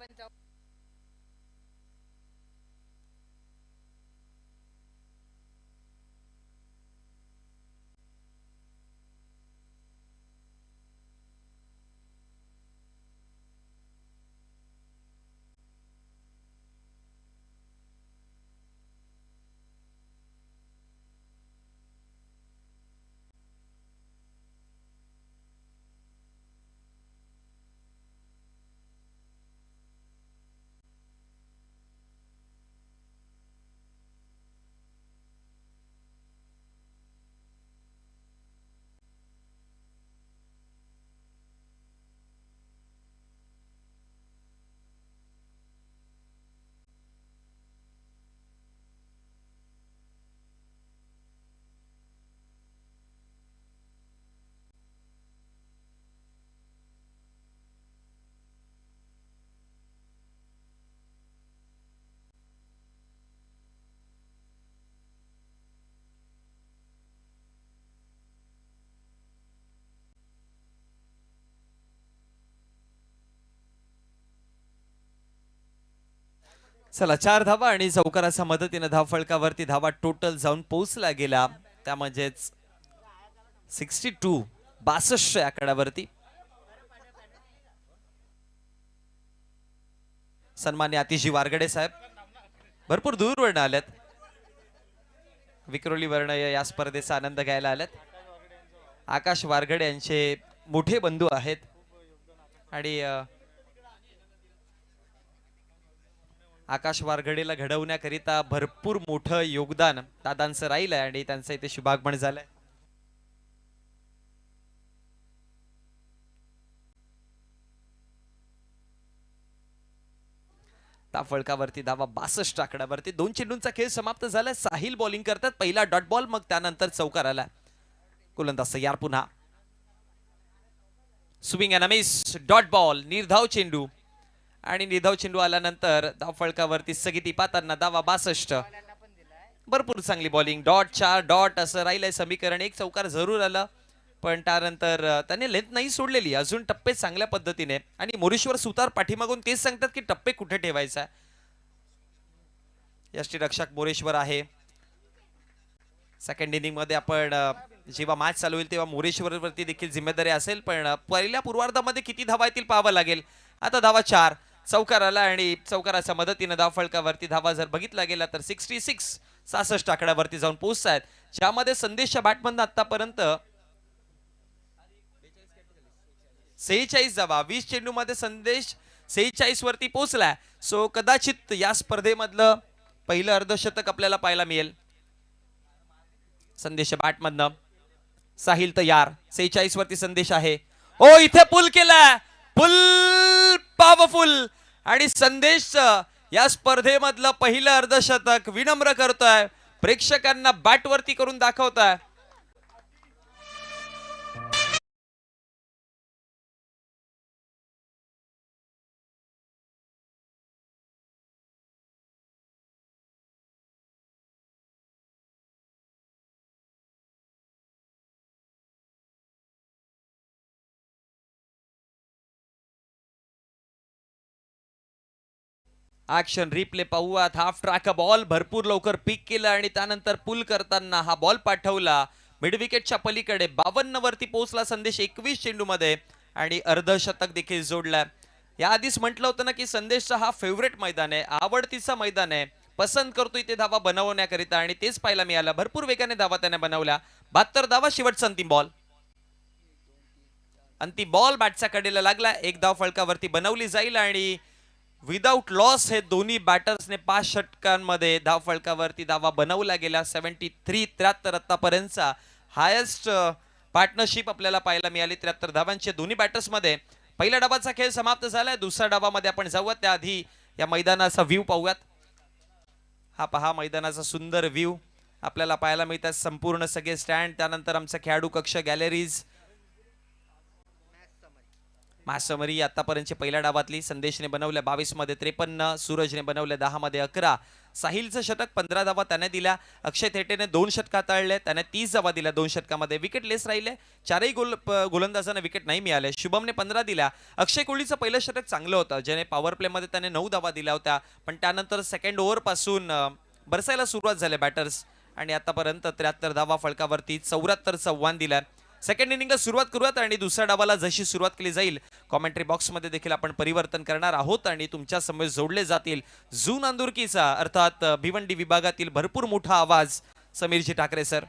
चला 4 धावा आणि चौकाराच्या मदतीने धाव फलकावरती धावा टोटल जाऊन पोहोचला गेला. त्या म्हणजेच 62 या आकड्यावरती. सन्मान्य आतिशी वारगडे साहेब भरपूर दूरवरून आल्यात. विक्रोली वर्ण या स्पर्धेचा आनंद घ्यायला आल्यात. आकाश वारगडे यांचे मोठे बंधू आहेत आणि आकाश वारगडेला घडवण्याकरिता भरपूर मोठं योगदान दादांचं राहिलंय आणि त्यांचं इथे शुभागमन झालंय. फलकावरती धावा 62 आकड्यावरती. 2 चेंडूंचा खेळ समाप्त झालाय. साहिल बॉलिंग करतात. पहिला डॉट बॉल, मग त्यानंतर चौकार आला. गोलंदाज तयार पुन्हा. Swing and miss, dot ball, निर्धाव चेंडू आणि निर्धाव चेंडू आल्यानंतर धाव फलकावरती स्थगिती पाहताना धावा 62. भरपूर चांगली बॉलिंग. डॉट 4 डॉट असं राहिलंय समीकरण. एक चौकार जरूर आला पण त्यानंतर त्याने लेंथ नाही सोडलेली. अजून टप्पे चांगल्या पद्धतीने आणि मोरेश्वर सुतार पाठीमागून तेच सांगतात की टप्पे कुठे ठेवायचा. यष्टीरक्षक मोरेश्वर आहे. सेकंड इनिंग मध्ये आपण जेव्हा मॅच चालू होईल तेव्हा मोरेश्वर वरती देखील जिम्मेदारी असेल, पण पहिल्या पूर्वार्धामध्ये किती धावा येतील पाहावं लागेल. आता धावा 4, चौकार आला आणि चौकाराच्या मदतीने धाव फलकावरती धावा जर बघितला गेला तर 66 आकड्यावरती जाऊन पोहोचतायत, ज्यामध्ये संदेशच्या बॅटमधून आतापर्यंत 46 धावा. 20 चेंडू मध्ये संदेश 46 वरती पोहोचलाय. सो कदाचित या स्पर्धेमधलं पहिलं अर्धशतक आपल्याला पाहायला मिळेल. संदेश बॅटमधनं साहिल तयार. 46 वरती संदेश आहे. ओ इथे पुल केलाय, पुल पॉवरफुल, आणि संदेश या स्पर्धेमधलं पहिलं अर्धशतक विनम्र करतोय, प्रेक्षकांना बॅट वरती करून दाखवतोय. ऍक्शन रिप्ले पाहूयात. हाफ ट्रॅक बॉल भरपूर लवकर पिक केला आणि त्यानंतर पुल करताना हा बॉल पाठवला मिड विकेटच्या पलीकडे. 52 वरती पोहोचला संदेश 21 चेंडू मध्ये आणि अर्धशतक देखील जोडलाय. या आधीच म्हटलं होतं ना की संदेशचा हा फेवरेट मैदान आहे, आवडतीचा मैदान आहे, पसंत करतो इथे धावा बनवण्याकरिता, आणि तेच पाहायला मिळालं. भरपूर वेगाने धावा त्याने बनवल्या. 72 धावा, शेवटचा अंतिम बॉल. अंतिम बॉल बॅटच्या कडेला लागला. एक धाव फलकावरती बनवली जाईल आणि विदाउट लॉस हे दोन्ही बॅटर्सने 5 षटकांमध्ये धाव फलकावरती धावा बनवल्या गेल्या. 73-73 आतापर्यंतचा हायेस्ट पार्टनरशिप आपल्याला पाहायला मिळाली 73 धावांचे दोन्ही बॅटर्समध्ये. पहिल्या डावाचा खेळ समाप्त झालाय. दुसऱ्या डावामध्ये आपण जाऊयात त्याआधी या मैदानाचा व्ह्यू पाहूयात. हा पहा मैदानाचा सुंदर व्ह्यू आपल्याला पाहायला मिळतात. संपूर्ण सगळे स्टँड, त्यानंतर आमचा खेळाडू कक्ष, गॅलरीज, मॅच आतापर्यंतची पहिल्या डावातली. संदेशने बनवल्या 22 मध्ये 53, सूरजने बनवल्या 10 मध्ये 11. साहिलचं षटक 15 धावा त्याने दिल्या. अक्षय थेटेने 2 षटक हाताळले, त्याने 30 धावा दिल्या 2 षटकामध्ये. विकेट लेस राहिले, चारही गोलंदाजांना विकेट नाही मिळाले. शुभमने 15 दिल्या. अक्षय कोहलीचं पहिलं षटक चांगलं होतं, ज्याने पॉवर प्ले मध्ये त्याने 9 धावा दिल्या होत्या, पण त्यानंतर सेकंड ओव्हर पासून बरसायला सुरुवात झाली बॅटर्स, आणि आतापर्यंत 73 धावा फलकावरती 74चं आव्हान दिलं. सेकंड इनिंगला सुरुवात करूयात आणि दुसऱ्या डावाला जशी सुरुवात केली जाईल कॉमेंट्री बॉक्समध्ये देखील आपण परिवर्तन करणार आहोत आणि तुमच्या समोर जोडले जातील झू नांदुरकीचा अर्थात भिवंडी विभागातील भरपूर मोठा आवाज समीरजी ठाकरे सर.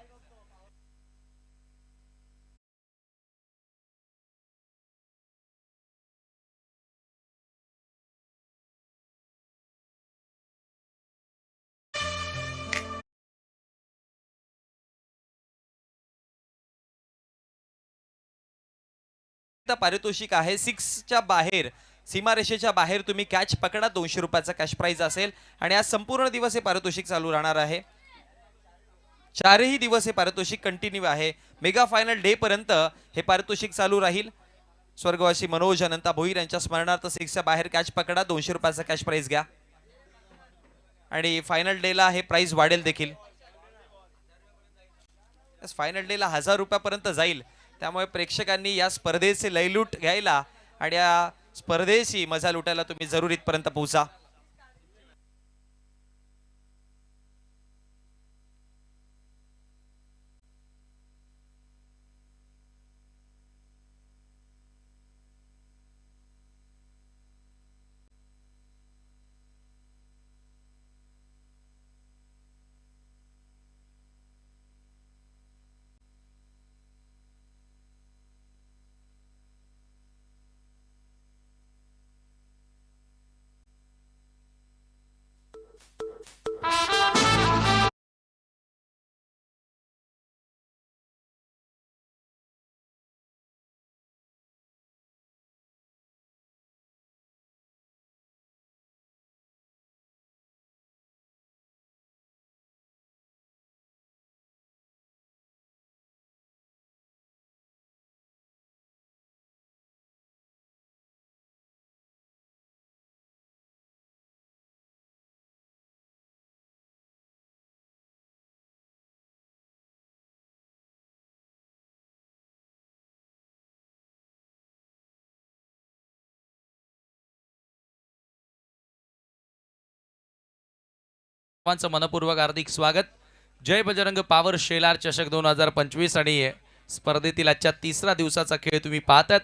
पारितोषिक आहे 6च्या बाहेर, सीमारेषेच्या बाहेर तुम्ही कॅच पकडा, 200 रुपयाचा कॅश प्राइज असेल आणि आज संपूर्ण दिवस हे पारितोषिक चालू राहणार आहे. चारही दिवस हे पारितोषिक कंटिन्यू आहे. मेगा फायनल डे पर्यंत हे पारितोषिक चालू राहील. स्वर्गवासी मनोज अनंता भोईर यांच्या स्मरणार्थ 6च्या बाहेर कॅच पकडा, 200 रुपयाचा कॅश प्राइज घ्या आणि फायनल डे ला हे प्राइस वाढेल देखील. फायनल डे ला 1000 रुपयापर्यंत जाईल. त्यामुळे प्रेक्षकांनी या स्पर्धेचे लयलूट घ्यायला आणि या स्पर्धेची मजा लुटायला तुम्ही जरूर इथपर्यंत पोहोचा. सर्वांचं मनपूर्वक हार्दिक स्वागत. जय बजरंग पॉवर शेलार चषक 2025 आणि स्पर्धेतील आजच्या तिसरा दिवसाचा खेळ तुम्ही पाहतात.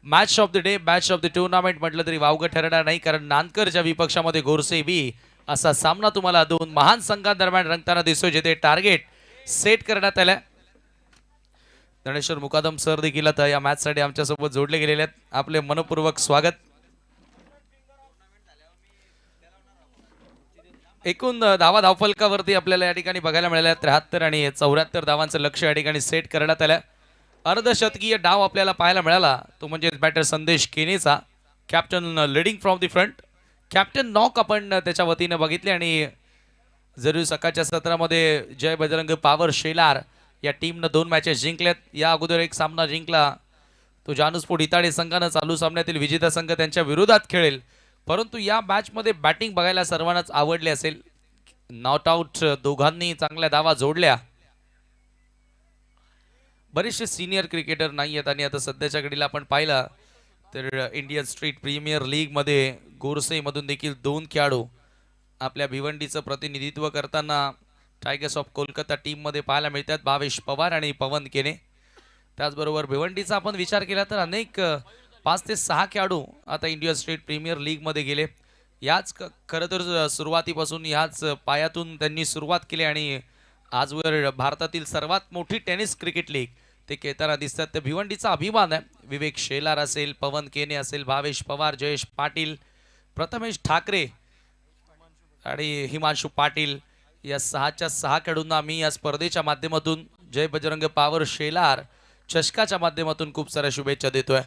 Match of the day, match of the tournament म्हटलं तरी वावगं ठरणार नाही, कारण नानकरच्या विपक्षामध्ये गोरसे बी असा सामना तुम्हाला दोन महान संघांदरम्यान रंगताना दिसतोय, जिथे टार्गेट सेट करण्यात आलं. गणेश्वर मुकादम सर देखील आता या मॅचसाठी आमच्यासोबत जोडले गेलेले आहेत. आपले मनपूर्वक स्वागत. एकूण धावा धावफलकावरती आपल्याला या ठिकाणी बघायला मिळाल्या 73 आणि 74 धावांचं लक्ष या ठिकाणी सेट करण्यात आलं. अर्धशतकीय डाव आपल्याला पाहायला मिळाला, तो म्हणजे बॅटर संदेश केनेचा. Captain leading from the front. Captain knock आपण त्याच्या वतीने बघितले. आणि जरूर सकाळच्या सत्रामध्ये जय बजरंग पॉवर शेलार या टीमनं 2 मॅचेस जिंकल्यात. या अगोदर एक सामना जिंकला, तो जानूस्फोट इताडे संघानं. चालू सामन्यातील विजेता संघ त्यांच्या विरोधात खेळेल, परंतु या मॅचमध्ये बॅटिंग बघायला सर्वांनाच आवडले असेल. नॉट आउट दोघांनी चांगल्या धावा जोडल्या. बरेचसे सिनियर क्रिकेटर नाही आहेत आणि आता सध्याच्या घडीला आपण पाहिला तर इंडियन स्ट्रीट प्रीमियर लीग मध्ये गोरसे मधून देखील 2 खेळाडू आपल्या भिवंडीचं प्रतिनिधित्व करताना टायगर्स ऑफ कोलकाता टीम मध्ये पाहायला मिळतात. भावेश पवार आणि पवन केने. त्याचबरोबर भिवंडीचा आपण विचार केला तर अनेक 5 ते 6 खेळाडू आता इंडियन स्टेट प्रीमियर लीग मध्ये गेले. याच खरं तर सुरुवातीपासून याच पायातून त्यांनी सुरुवात केली आणि आजवर भारतातील सर्वात मोठी टेनिस क्रिकेट लीग ते खेळताना दिसतात. ते भिवंडीचा अभिमान आहे. विवेक शेलार असेल, पवन केने असेल, भावेश पवार, जयेश पाटील, प्रथमेश ठाकरे आणि हिमांशू पाटील, या 6च्या 6 खेळाडूंना आम्ही या स्पर्धेच्या माध्यमातून जय बजरंग पॉवर शेलार चषकाच्या माध्यमातून खूप साऱ्या शुभेच्छा देतोय.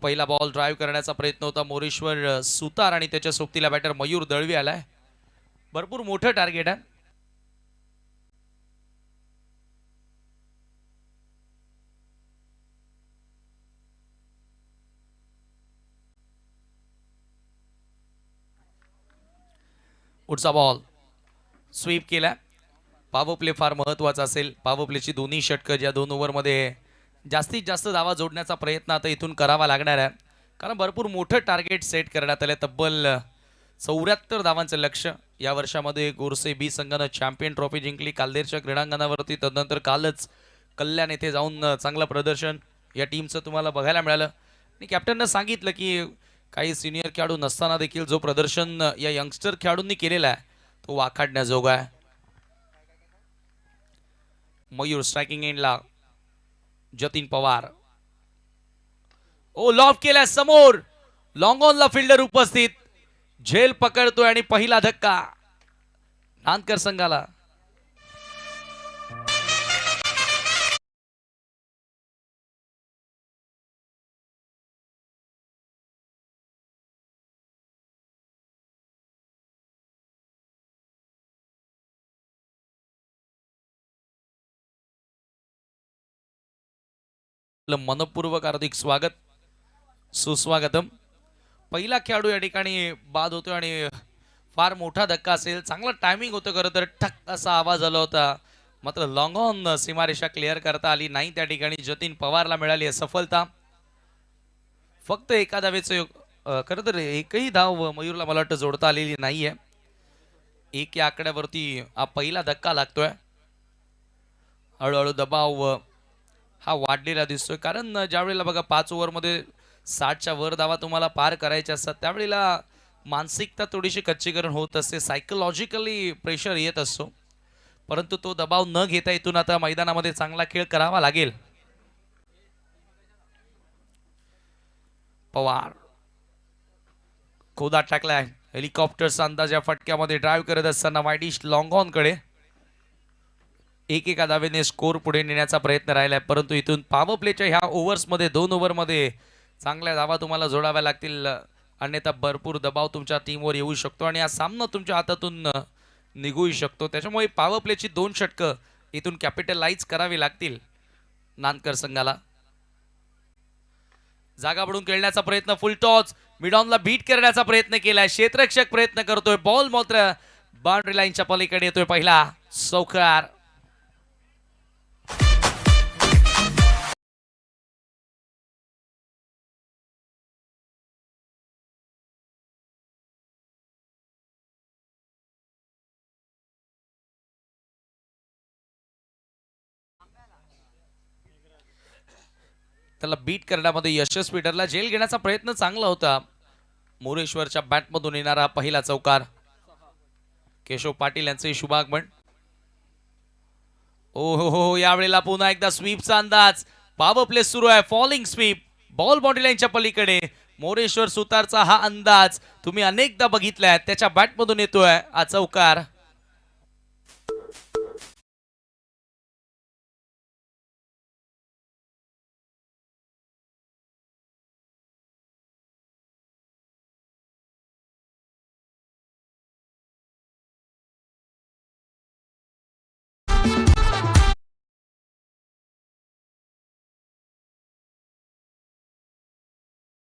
पहिला बॉल ड्राईव्ह करण्याचा प्रयत्न होता मोरेश्वर सुतार आणि त्याच्या सोबतीला बॅटर मयूर दळवी आलाय. भरपूर मोठं टार्गेट आहे. पुढचा बॉल स्वीप केला. पॉवर प्ले फार महत्वाचा असेल. पॉवर प्लेची दोन्ही षटकं ज्या 2 ओव्हरमध्ये जास्तीत जास्त धावा जोडण्याचा प्रयत्न आता इथून करावा लागणार आहे, कारण भरपूर मोठं टार्गेट सेट करण्यात आलं. तब्बल 74 धावांचं लक्ष. या वर्षामध्ये गोरसे बी संघानं चॅम्पियन ट्रॉफी जिंकली कालदेरच्या क्रीडांगणावरती. तदनंतर कालच कल्याण येथे जाऊन चांगलं प्रदर्शन या टीमचं तुम्हाला बघायला मिळालं. आणि कॅप्टननं सांगितलं की काही सिनियर खेळाडू नसताना देखील जो प्रदर्शन या यंगस्टर खेळाडूंनी केलेला आहे तो वाखाडण्याजोगा आहे. मयूर स्ट्रायकिंग एंडला. जतीन पवार लॉफ केला समोर. लॉंग ऑनला फिल्डर उपस्थित. झेल पकडतोय आणि पहिला धक्का नानकर संघाला. मनपूर्वक हार्दिक स्वागत, सुस्वागतम. पहिला खेळाडू या ठिकाणी बाद होतो आणि फार मोठा धक्का असेल. चांगला टायमिंग होतं खरं तर. ठक असा आवाज आला होता, मात्र लॉंग ऑन सीमारेषा क्लिअर करता आली नाही. त्या ठिकाणी जतीन पवारला मिळाली आहे सफलता. फक्त एका धावेचं खरं तर एकही धाव मयूरला मला वाटतं जोडता आलेली नाहीये. 1 या आकड्यावरती हा पहिला धक्का लागतोय. हळूहळू दबाव हा वाढलेला दिसतोय, कारण ज्यावेळेला बघा 5 ओव्हरमध्ये 60च्या वर धावा तुम्हाला पार करायच्या असतात, त्यावेळेला मानसिकता थोडीशी कच्चीकरण होत असते. सायकोलॉजिकली प्रेशर येत असतो, परंतु तो दबाव न घेता इथून आता मैदानामध्ये चांगला खेळ करावा लागेल. पवार खोदात टाकलाय. हेलिकॉप्टरचा अंदाज या फटक्यामध्ये ड्राईव्ह करत असताना वाईडिश लॉंग ऑन कडे. एका धावेने स्कोर पुढे नेण्याचा प्रयत्न राहिलाय, परंतु इथून पॉवर प्लेच्या ह्या ओव्हर्समध्ये 2 ओव्हरमध्ये चांगल्या धावा तुम्हाला जोडाव्या लागतील, अन्यथा भरपूर दबाव तुमच्या टीमवर येऊ शकतो आणि हा सामना तुमच्या हातातून निघूही शकतो. त्याच्यामुळे पॉवर प्लेची 2 षटकं इथून कॅपिटलाइज करावी लागतील नानकर संघाला. जागा बुडून खेळण्याचा प्रयत्न. फुल टॉस मिडॉनला बीट करण्याचा प्रयत्न केलाय. क्षेत्ररक्षक प्रयत्न करतोय. बॉल मात्र बाउंड्री लाईनच्या पलीकडे येतोय. पहिला चौकार. त्याला बीट करण्यामध्ये यशस्वी ठरला. झेल घेण्याचा प्रयत्न चांगला होता. मोरेश्वरच्या बॅटमधून येणारा पहिला चौकार. केशव पाटील यांचे शुभागमन. ओ हो, यावेळेला पुन्हा एकदा स्वीपचा अंदाज. पॉवर प्ले सुरू आहे. फॉलिंग स्वीप, बॉल बाउंड्री लाईनच्या पलीकडे. मोरेश्वर सुतारचा हा अंदाज तुम्ही अनेकदा बघितलाय. त्याच्या बॅटमधून येतोय हा चौकार.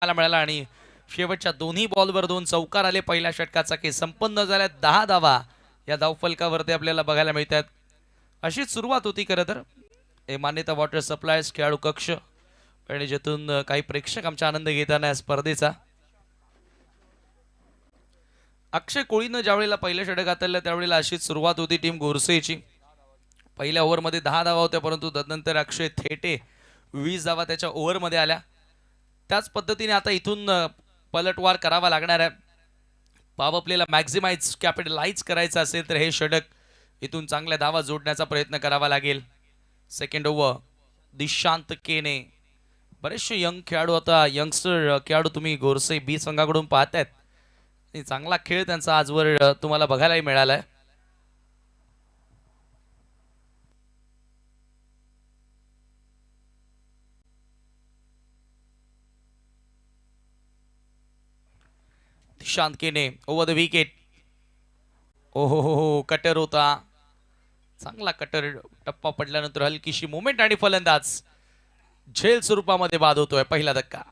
मिळाला आणि शेवटच्या दोन्ही बॉलवर 2 चौकार आले. पहिल्या षटकाचा खेळ संपन्न झाला. 10 धावा या धावफलकावरती आपल्याला बघायला मिळतात. अशीच सुरुवात होती खरं तर. हे मान्यता वॉटर सप्लायर्स खेळाडू कक्ष आणि ज्यातून काही प्रेक्षक आमचा आनंद घेताना या स्पर्धेचा. अक्षय कोळीनं ज्यावेळेला पहिलं षटक हाताळलं त्यावेळेला अशीच सुरुवात होती टीम गोरसेची. पहिल्या ओव्हरमध्ये 10 धावा होत्या, परंतु तदनंतर अक्षय थेटे 20 धावा त्याच्या ओव्हरमध्ये आल्या. त्याच पद्धतीने आता इथून पलटवार करावा लागणार आहे. पॉवर प्लेला मॅक्झिमाइज कॅपिटलाइज करायचं असेल तर हे षटक इथून चांगल्या धावा जोडण्याचा प्रयत्न करावा लागेल. सेकंड ओव्हर दिशांत केने. बरेचसे यंग खेळाडू, आता यंगस्टर खेळाडू तुम्ही गोरसे बी संघाकडून पाहतायत. चांगला खेळ त्यांचा आजवर तुम्हाला बघायलाही मिळालाय. Dishant Kene over the wicket. हो, कटर होता. चांगला कटर. टप्पा पडल्यानंतर हलकीशी मोमेंट आणि फलंदाज झेल स्वरूपामध्ये बाद होतोय. पहिला धक्का.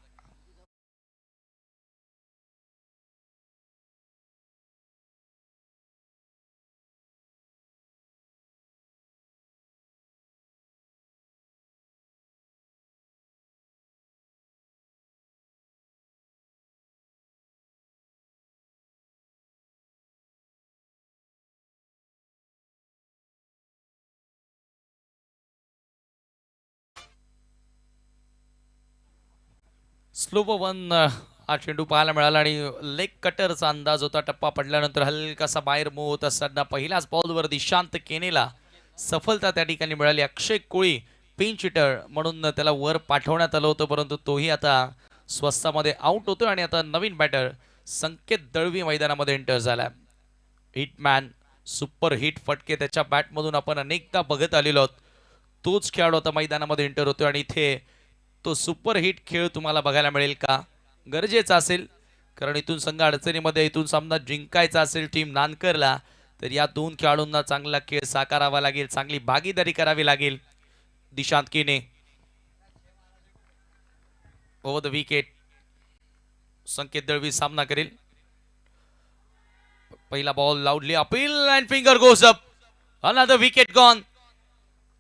स्लो वन हा चेंडू पाहायला मिळाला आणि लेग कटरचा अंदाज होता. टप्पा पडल्यानंतर हलकासा बाहेर मूव होत असताना पहिल्याच बॉलवर दिशांत केनेला सफलता त्या ठिकाणी मिळाली. अक्षय कोळी पिंच हिटर म्हणून त्याला वर पाठवण्यात आलं होतं, परंतु तोही आता स्वस्तामध्ये आउट होतो आणि आता नवीन बॅटर संकेत दळवी मैदानामध्ये एंटर झाला. हिटमॅन, सुपर हिट फटके त्याच्या बॅटमधून आपण अनेकदा बघत आलेलो आहोत. तोच खेळाडू आता मैदानामध्ये एंटर होतो आणि इथे तो सुपर हिट खेळ तुम्हाला बघायला मिळेल का? गरजेचा असेल, कारण इथून संघ अडचणीमध्ये, इथून सामना जिंकायचा असेल टीम नानकरला, तर या दोन खेळाडूंना चांगला खेळ साकारावा लागेल, चांगली भागीदारी करावी लागेल. Dishant Kene over the wicket. Sanket Dalvi सामना करेल. पहिला ball loudly appeal and finger goes up. Another wicket gone.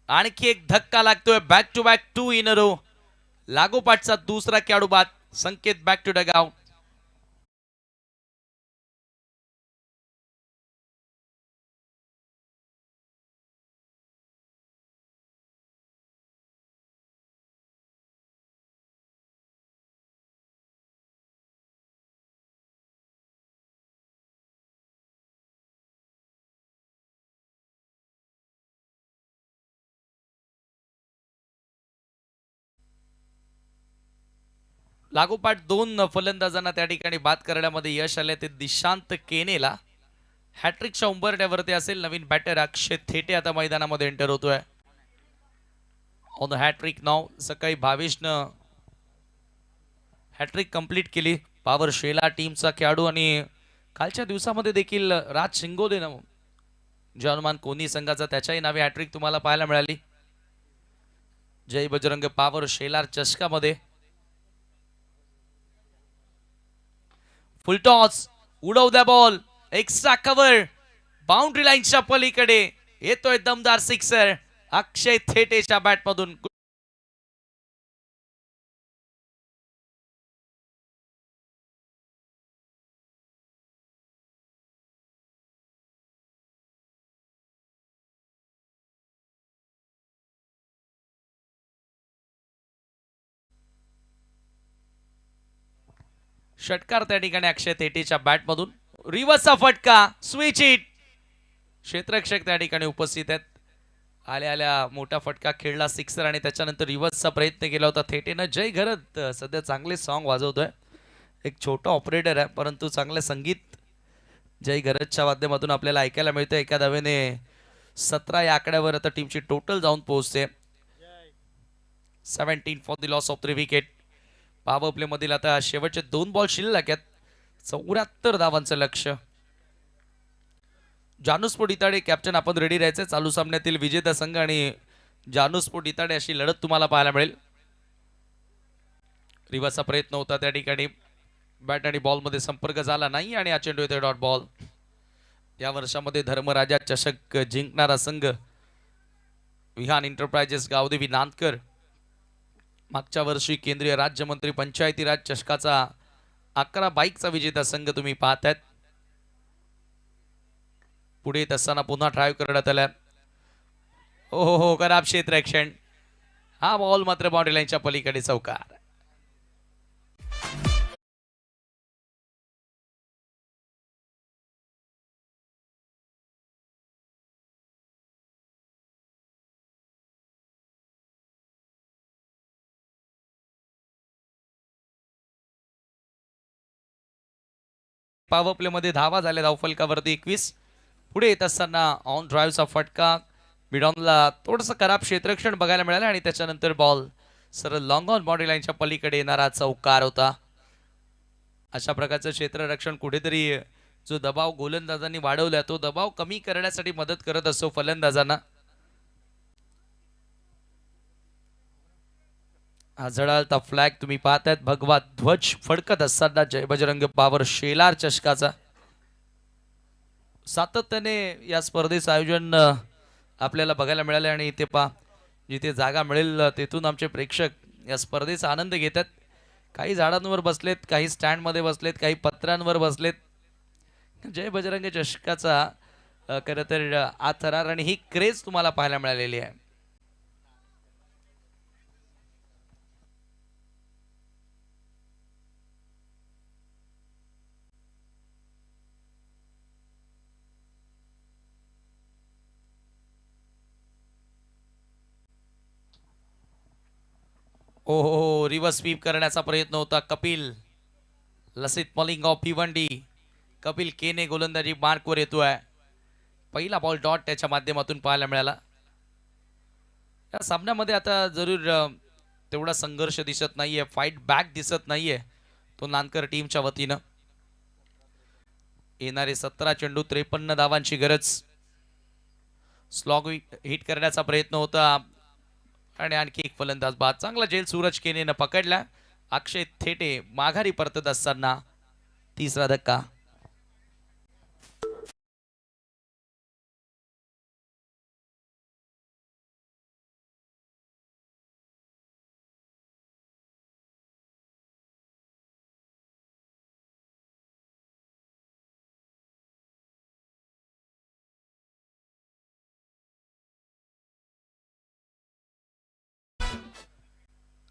आणखी एक धक्का लागतोय. Back to back 2 in a row. लागोपाठचा दुसरा खेळाडू बाद. Sanket back to dugout. लागोपाठ 2 फलंदाजांना त्या ठिकाणी बाद करण्यामध्ये यश आले. ते दिशांत केनेला हॅट्रिकच्या उंबरठ्यावरती असेल. नवीन बॅटर अक्षय थेटे आता मैदानामध्ये एंटर होतोय ऑन द हॅट्रिक नाव. सकाळी भावेशनं हॅट्रिक कंप्लीट केली. पॉवर शेला टीमचा खेळाडू आणि कालच्या दिवसामध्ये देखील राज शिंगोदेनं जॉनमान कोनी संघाचा त्याच्याही नावे हॅट्रिक तुम्हाला पाहायला मिळाली. जय बजरंग पॉवर शेलार चषकामध्ये. फुल टॉस, उडव द्या बॉल. एक्स्ट्रा कव्हर, बाउंड्री लाईनच्या पलीकडे येतोय दमदार सिक्सर अक्षय थेटेच्या बॅटमधून. षटकार त्या ठिकाणी अक्षय थेटेच्या बॅटमधून. रिव्हर्सचा फटका, स्विच हिट. क्षेत्ररक्षक त्या ठिकाणी उपस्थित आहेत. आल्या आल्या मोठा फटका खेळला, सिक्सर, आणि त्याच्यानंतर रिव्हर्सचा प्रयत्न केला होता थेटेनं. जय घरत सध्या चांगले सॉन्ग वाजवतोय. एक छोटा ऑपरेटर आहे परंतु चांगले संगीत जय घरतच्या माध्यमातून आपल्याला ऐकायला मिळतं. एका धावेने 17 या आकड्यावर आता टीमची टोटल जाऊन पोहोचते. 17 for the loss of 3 wicket. Power play मधील आता शेवटचे 2 बॉल शिल्लक आहेत. 74 धावांचं लक्ष्य. जानूस्फोट इताडे कॅप्टन, आपण रेडी राहायचे. चालू सामन्यातील विजेता संघ आणि जानूस्फोट इताडे अशी लढत तुम्हाला पाहायला मिळेल. रिव्हर्सचा प्रयत्न होता त्या ठिकाणी, बॅट आणि बॉल मध्ये संपर्क झाला नाही आणि हा चेंडू येतोय डॉट बॉल. या वर्षामध्ये धर्मराजा चषक जिंकणारा संघ विहान एंटरप्राइजेस गावदेवी नांदकर. मागच्या वर्षी केंद्रीय राज्यमंत्री पंचायती राज चषकाचा 11 बाईकचा विजेता संघ तुम्ही पाहतायत. पुढे येत असताना पुन्हा ड्राईव्ह करण्यात आल्या. हो खराब क्षेत्ररक्षण. हा बॉल मात्र बाउंड्री लाईनच्या पलीकडे चौकार. पॉवर प्ले मध्ये धावा झाल्या धावफलकावरती 21. पुढे येत असताना ऑन ड्राईव्हचा फटका. मिडॉनला थोडंसं खराब क्षेत्ररक्षण बघायला मिळालं आणि त्याच्यानंतर बॉल सरळ लॉंग ऑन बाउंड्री लाईनच्या पलीकडे येणारा चौकार होता. अशा प्रकारचं क्षेत्ररक्षण कुठेतरी जो दबाव गोलंदाजांनी वाढवला तो दबाव कमी करण्यासाठी मदत करत असतो फलंदाजांना. हा झळाळता फ्लॅग तुम्ही पाहतायत. भगवा ध्वज फडकत असताना जय बजरंग पावर शेलार चषकाचा सातत्याने या स्पर्धेचं आयोजन आपल्याला बघायला मिळाले आणि इथे जिथे जागा मिळेल तेथून आमचे प्रेक्षक या स्पर्धेचा आनंद घेतात. काही झाडांवर बसलेत, काही स्टँडमध्ये बसलेत, काही पत्र्यांवर बसलेत. जय बजरंग चषकाचा खरं तर हा थरार आणि ही क्रेज तुम्हाला पाहायला मिळालेली आहे. ओहो, रिव्हर्स स्वीप करण्याचा प्रयत्न होता. कपिल लसित मलिंग ऑफ भिवंडी. कपिल केने गोलंदाजी मार्कवर येतोय. पहिला बॉल डॉट त्याच्या माध्यमातून पाहायला मिळाला. या सामन्यामध्ये आता जरूर तेवढा संघर्ष दिसत नाहीये, फाईट बॅक दिसत नाहीये तो नांदकर टीमच्या वतीनं. येणारे 17 चेंडू 53 धावांची गरज. स्लॉग हिट करण्याचा प्रयत्न होता आणि आणखी एक फलंदाज बाद. चांगला जेल सूरज केनेनं पकडला. अक्षय थेटे माघारी परतत असताना तिसरा धक्का.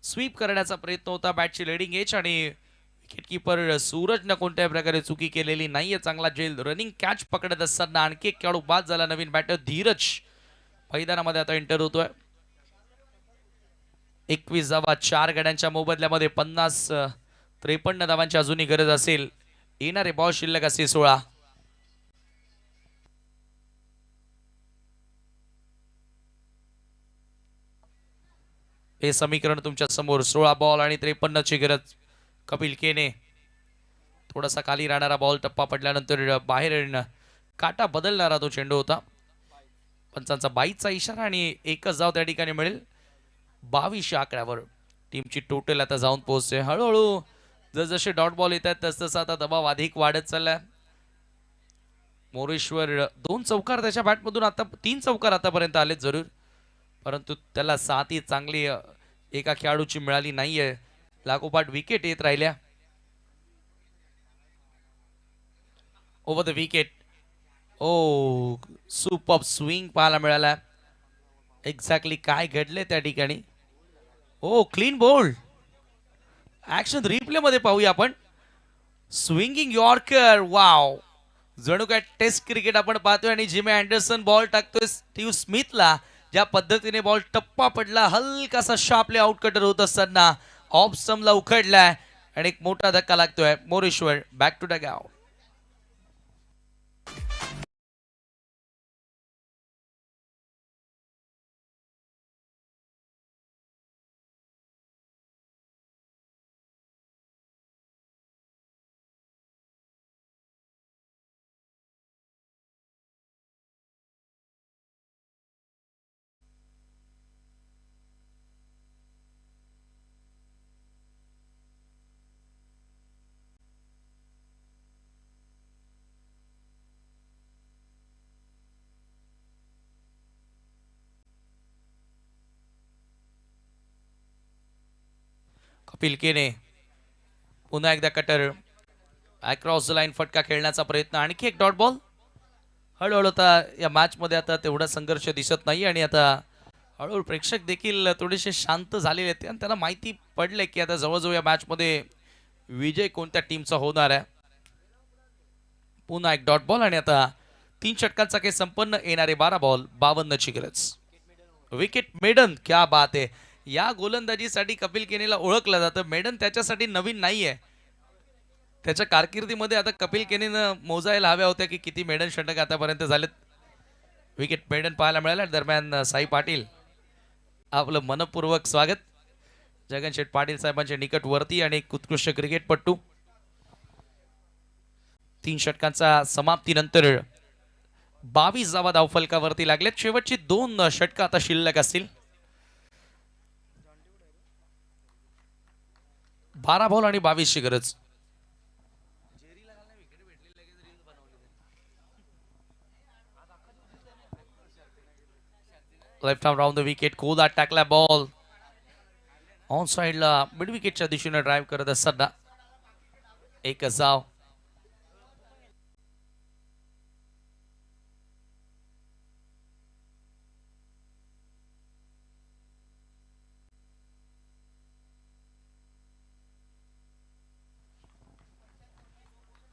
स्वीप करण्याचा प्रयत्न होता. बॅटची लेडिंग एज आणि विकेटकीपर सूरजनं कोणत्याही प्रकारे चुकी केलेली नाहीये. चांगला जेल रनिंग कॅच पकडत असताना आणखी एक खेळाडू बाद झाला. नवीन बॅटर धीरज मैदानामध्ये आता एंटर होतोय. 21 धावा 4 गड्यांच्या मोबदल्यामध्ये 53 धावांची अजूनही गरज असेल. येणारे बॉल शिल्लक असे 16. हे समीकरण तुमच्या समोर. 16 बॉल आणि 53 ची गरज. कपिल केने थोडासा खाली राहणारा बॉल टप्पा पडल्यानंतर बाहेर काटा बदलणारा तो चेंडू होता. पंचांचा 22चा इशारा आणि एकच धाव त्या ठिकाणी मिळेल. 22 आकड्यावर टीमची टोटल आता जाऊन पोहोचते. हळूहळू जसजसे डॉट बॉल येत आहेत तसतसा आता दबाव अधिक वाढत चाललाय. मोरेश्वर 2 चौकार त्याच्या बॅटमधून आता 3 चौकार आतापर्यंत आलेत जरूर, परंतु त्याला साथी चांगली एका खेळाडूची मिळाली नाहीये. लागोपाठ विकेट येत राहिल्या. Over the wicket. Oh super swing पाहायला मिळाला. एक्झॅक्टली काय घडले त्या ठिकाणी. Oh clean bowled. Action replay मध्ये पाहूया आपण. स्विंगिंग यॉर्कर, वाव, जणू काय टेस्ट क्रिकेट आपण पाहतोय. आणि जिमी अँडरसन बॉल टाकतोय स्टीव्ह स्मिथला. ज्या पद्धतीने बॉल टप्पा पडला, हलकासा शार्पली आउट कटर होत असताना ऑफ स्टंपला उखडलाय आणि एक मोठा धक्का लागतोय. Moreshwar back to dugout. Kapil Kene पुन्हा एकदा कटर अक्रॉस द लाईन फटका खेळण्याचा प्रयत्न. आणखी एक डॉट बॉल. हळूहळू आता या मॅच मध्ये आता तेवढा संघर्ष दिसत नाही आणि आता हळूहळू प्रेक्षक देखील थोडेसे शांत झालेले आहेत आणि त्यांना माहिती पडले की आता जवळजवळ या मॅच मध्ये विजय कोणत्या टीमचा होणार आहे. पुन्हा एक डॉट बॉल आणि आता 3 षटकांचा काही संपन्न येणारे 12 बॉल 52ची गरज. विकेट मेडन, क्या बात आहे. या गोलंदाजीसाठी कपिल केनेला ओळखलं जातं. मेडन त्याच्यासाठी नवीन नाहीये. त्याच्या कारकिर्दीमध्ये आता कपिल केनेनं मोजायला हव्या होत्या की किती मेडन षटक आतापर्यंत झालेत. विकेट मेडन पाहायला मिळाल्या. दरम्यान साई पाटील आपलं मनपूर्वक स्वागत. जगनशेठ पाटील साहेबांच्या निकट वरती आणि एक उत्कृष्ट क्रिकेटपटू. 3 षटकांचा समाप्तीनंतर 22 धावा धावफलकावरती लागल्यात. शेवटची 2 षटकं आता शिल्लक असतील. 12 बॉल आणि 22ची गरज. Left arm round the wicket. खोदात टाकला बॉल ऑन साइडला मिड विकेटच्या दिशेने ड्राईव्ह करत असताना एकच धाव.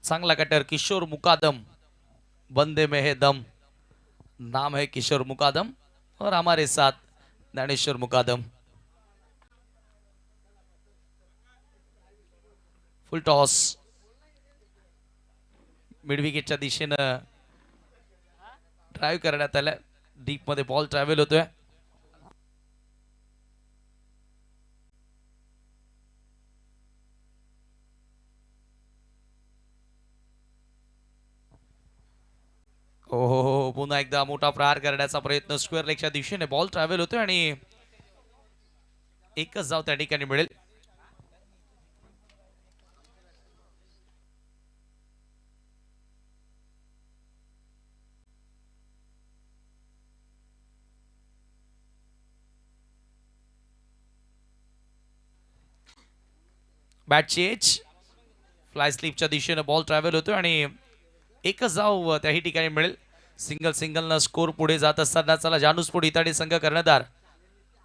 चांगला कटर किशोर मुकादम. बंदे में है दम, नाम है किशोर मुकादम और हमारे साथ ज्ञानेश्वर मुकादम. फुल टॉस मिड विकेटच्या दिशेनं ड्राईव्ह करण्यात आलं. डीप मध्ये बॉल ट्रॅव्हल होतोय. हो, पुन्हा एकदा मोठा प्रहार करण्याचा प्रयत्न स्क्वेअर लेगच्या दिशेने. बॉल ट्रॅव्हल होतोय आणि एकच धाव त्या ठिकाणी मिळेल. Bat change. फ्लाय स्लिपच्या दिशेने बॉल ट्रॅव्हल होतोय आणि एकच धाव त्याही ठिकाणी मिळेल. सिंगल न स्कोर पुढे जात असताना चला जानुस्फोट इताडे संघ कर्णधार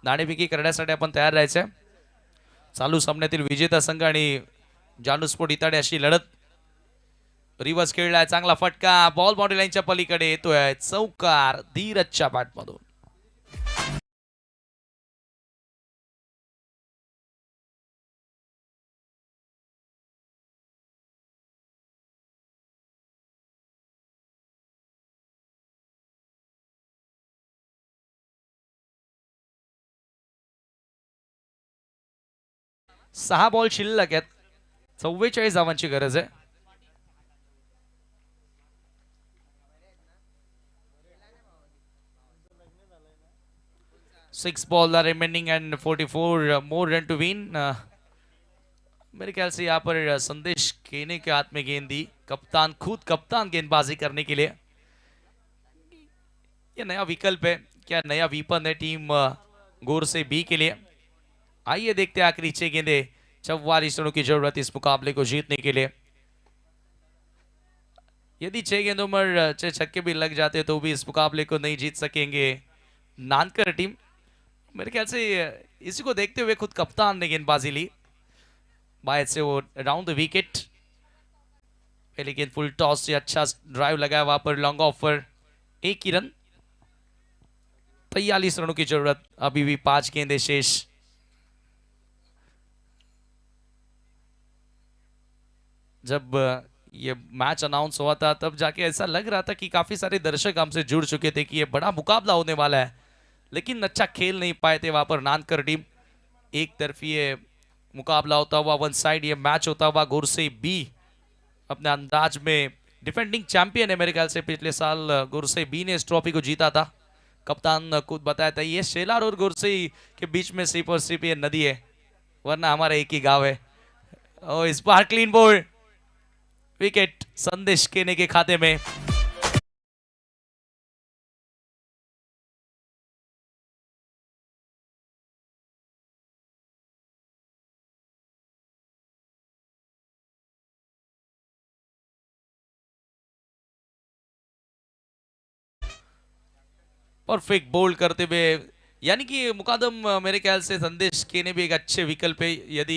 नाणेफेकी करण्यासाठी आपण तयार राहायचंय. चालू सामन्यातील विजेता संघ आणि जानुस्फोट इताडे अशी लढत. रिव्हर्स खेळलाय, चांगला फटका बॉल बाउंड्री लाईनच्या पलीकडे येतोय. चौकार धीरजच्या बॅटमधून. सहा बॉल शिल्लक आहेत. 44 धावांची गरज आहे. Six ball remaining and 44 more run to win. मेरे ख्याल से यहाँ पर संदेश केने के हाथ में गेंद दी. कप्तान खुद कप्तान गेंदबाजी करने के लिए. ये नया विकल्प है, क्या नया वीपन है टीम गोर से बी के लिए. आइए देखते हैं आखिरी 6 गेंदे. 44 रनों की जरूरत इस मुकाबले को जीतने के लिए. यदि 6 गेंदों में 6 छक्के भी लग जाते तो भी इस मुकाबले को नहीं जीत सकेंगे नानकर टीम. मेरे ख्याल से इसी को देखते हुए खुद कप्तान ने गेंदबाजी ली. बाय से वो राउंड द विकेट. पहले गेंद फुल टॉस से अच्छा ड्राइव लगाया वहां पर लॉन्ग ऑफ पर एक ही रन। 43 रनों की जरूरत, अभी भी 5 गेंदें शेष। जब ये मैच अनाउंस हुआ था तब जाके ऐसा लग रहा था कि काफी सारे दर्शक हमसे जुड़ चुके थे कि ये बड़ा मुकाबला होने वाला है, लेकिन अच्छा खेल नहीं पाए थे वहां पर नानकर टीम। एक तरफी ये मुकाबला होता हुआ, वन साइड ये मैच होता हुआ। गुरसे बी अपने अंदाज में डिफेंडिंग चैंपियन है मेरे ख्याल से, पिछले साल गुरसे बी ने इस ट्रॉफी को जीता था। कप्तान खुद बताया था ये शेलार और गुरसे के बीच में सिर्फ और सिर्फ ये नदी है, वरना हमारा एक ही गांव है। और इस बार क्लीन बोल्ड, विकेट संदेश केने के खाते में। परफेक्ट बोल्ड करते हुए, यानी कि मुकादम मेरे ख्याल से संदेश केने भी एक अच्छे विकल्प है। यदि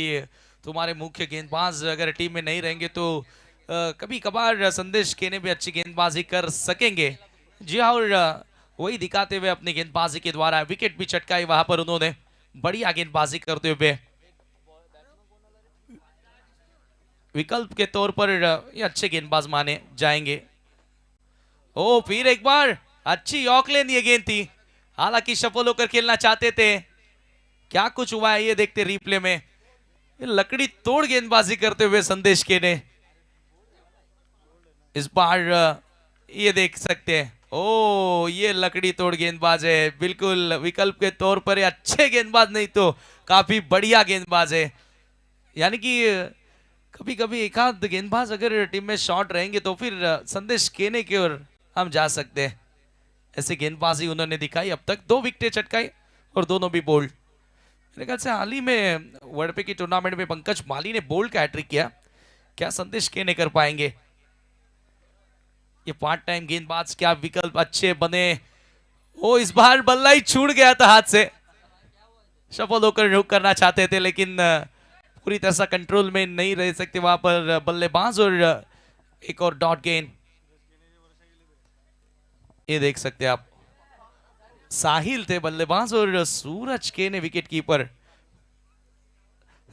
तुम्हारे मुख्य गेंदबाज अगर टीम में नहीं रहेंगे तो कभी कभार संदेश केने भी अच्छी गेंदबाजी कर सकेंगे। जी हाँ, और वही दिखाते हुए अपनी गेंदबाजी के द्वारा विकेट भी चटकाई वहां पर उन्होंने, बढ़िया गेंदबाजी करते हुए। विकल्प के तौर पर ये अच्छे गेंदबाज माने जाएंगे। ओ फिर एक बार अच्छी ऑकलैंड ये गेंद थी, हालांकि सफल होकर खेलना चाहते थे। क्या कुछ हुआ है ये देखते रिप्ले में। ये लकड़ी तोड़ गेंदबाजी करते हुए संदेश के ने इस बार ये देख सकते हैं। ओ ये लकड़ी तोड़ गेंदबाज है, बिल्कुल विकल्प के तौर पर ये अच्छे गेंदबाज नहीं तो काफी बढ़िया गेंदबाज है। यानी कि कभी कभी एक आध गेंदबाज अगर टीम में शॉट रहेंगे तो फिर संदेश केने की ओर हम जा सकते हैं। ऐसे गेंदबाजी उन्होंने दिखाई, अब तक 2 विकेटें चटकाई और दोनों भी बोल्ड। मेरे ख्याल से हाल ही में वर्ल्ड पे की टूर्नामेंट में पंकज माली ने बोल्ड का हैट्रिक किया, क्या संदेश केने कर पाएंगे। ये पार्ट टाइम गेंदबाज, क्या विकल्प अच्छे बने। ओ इस बार बल्ला ही छूट गया था हाथ से, सफल होकर रुक करना चाहते थे लेकिन पूरी तरह से कंट्रोल में नहीं रह सकते वहां पर बल्लेबाज, और एक और डॉट गेंद। ये देख सकते हैं आप, साहिल थे बल्लेबाज और सूरज के ने विकेट कीपर।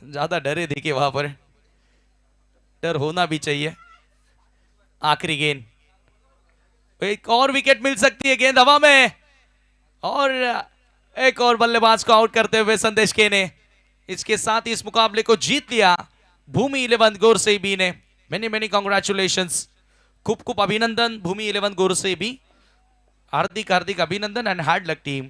ज्यादा डरे देखे वहां पर, डर होना भी चाहिए। आखिरी गेंद, एक और विकेट मिल सकती है, गेंद हवा में और एक और बल्लेबाज को आउट करते हुए संदेश के ने इसके साथ ही इस मुकाबले को जीत लिया। भूमि 11 गोरसे बी ने मेनी मेनी कॉन्ग्रेचुलेशंस, खूब खूब अभिनंदन भूमि 11 गोरसे बी, हार्दिक हार्दिक अभिनंदन and hard luck team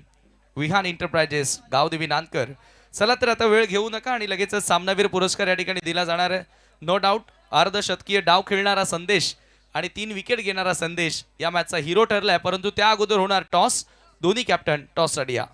Vihan enterprises Gavdevi Nankar. चला तर आता वेळ घेऊ नका आणि लगेच सामनावीर पुरस्कार या ठिकाणी दिला जाणार आहे। नो डाऊट अर्धशतकीय डाव खेळणारा संदेश आणि 3 विकेट घेणारा संदेश या मॅचचा हिरो ठरलाय, परंतु त्या अगोदर होणार टॉस। दोन्ही कॅप्टन टॉस साठी या।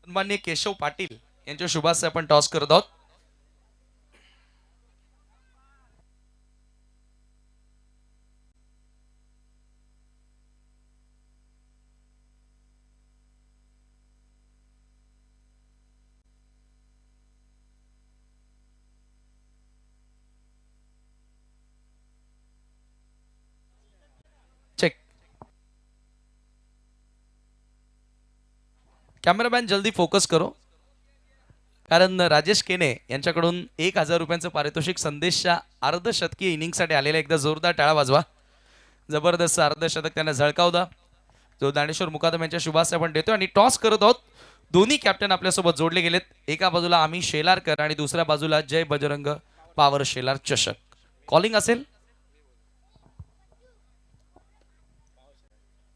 सन्माननीय केशव पाटील यांच्या शुभास्ते आपण टॉस करत आहोत। चेक, कॅमेरामॅन जल्दी फोकस करो, कारण राजेश केने यांच्याकडून 1000 रुपयांचं पारितोषिक संदेशच्या अर्धशतकीय इनिंगसाठी आलेलं, एकदा जोरदार टाळा वाजवा। जबरदस्त अर्धशतक त्याने झळकावला, जो ज्ञानेश्वर मुकादम यांच्या शुभाशय आपण देतो. आणि टॉस करत आहोत. दोन्ही कॅप्टन आपल्यासोबत जोडले गेलेत. एका बाजूला आम्ही शेलारकर आणि दुसऱ्या बाजूला जय बजरंग पॉवर शेलार चषक. कॉलिंग असेल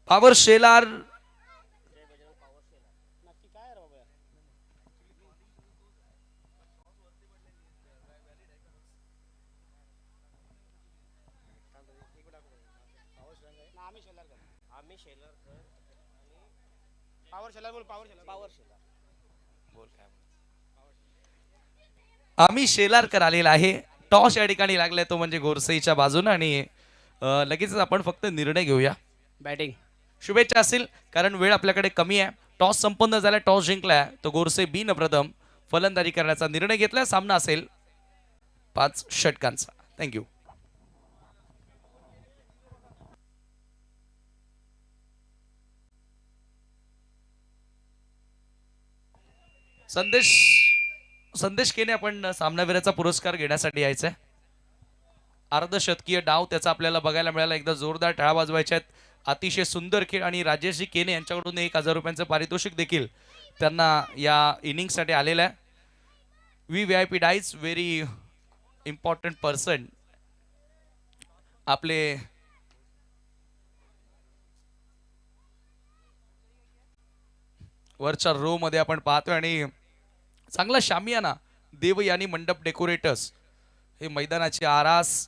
पॉवर शेलार. आम्ही शेलारकर आलेला आहे. टॉस या ठिकाणी लागलाय तो म्हणजे गोरसईच्या बाजूने. आणि लगेचच आपण फक्त निर्णय घेऊया. बॅटिंग शुभेच्छा असेल, कारण वेळ आपल्याकडे कमी आहे. टॉस संपन्न झाला, टॉस जिंकलाय तो गोरसे बी न प्रथम फलंदाजी करण्याचा निर्णय घेतलाय. सामना असेल 5 षटकांचा. थँक्यू. संदेश केने आपण सामनावीराचा पुरस्कार घेण्यासाठी यायचंय. अर्धशतकीय डाव त्याचा आपल्याला बघायला मिळाला. एकदा जोरदार टाळ्या वाजवायच्या आहेत. अतिशय सुंदर खेळ आणि राजेशजी केने यांच्याकडून 1,000 रुपयांचं पारितोषिक देखील त्यांना या इनिंगसाठी आलेलं आहे. VIP dies very important person. आपले वरच्या रो मध्ये आपण पाहतोय आणि चांगला शामियाना देवयानी मंडप डेकोरेटर्स हे मैदानाची आरास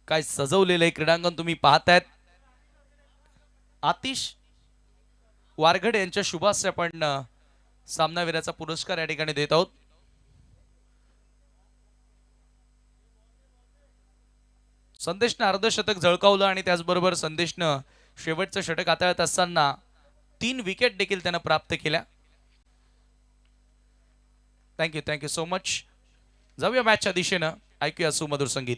काय सजवलेलं आहे क्रीडांगण तुम्ही पाहतायत. आतिश वारगडे यांच्या शुभास आपण सामनावीराचा पुरस्कार या ठिकाणी देत आहोत. संदेशनं अर्धशतक झळकावलं आणि त्याचबरोबर संदेशनं शेवटचं षटक हाताळत असताना 3 विकेट देखील त्यानं प्राप्त केल्या. Thank you so much. जाऊया मॅचच्या दिशेनं. ऐकूया सुमधुर संगीत.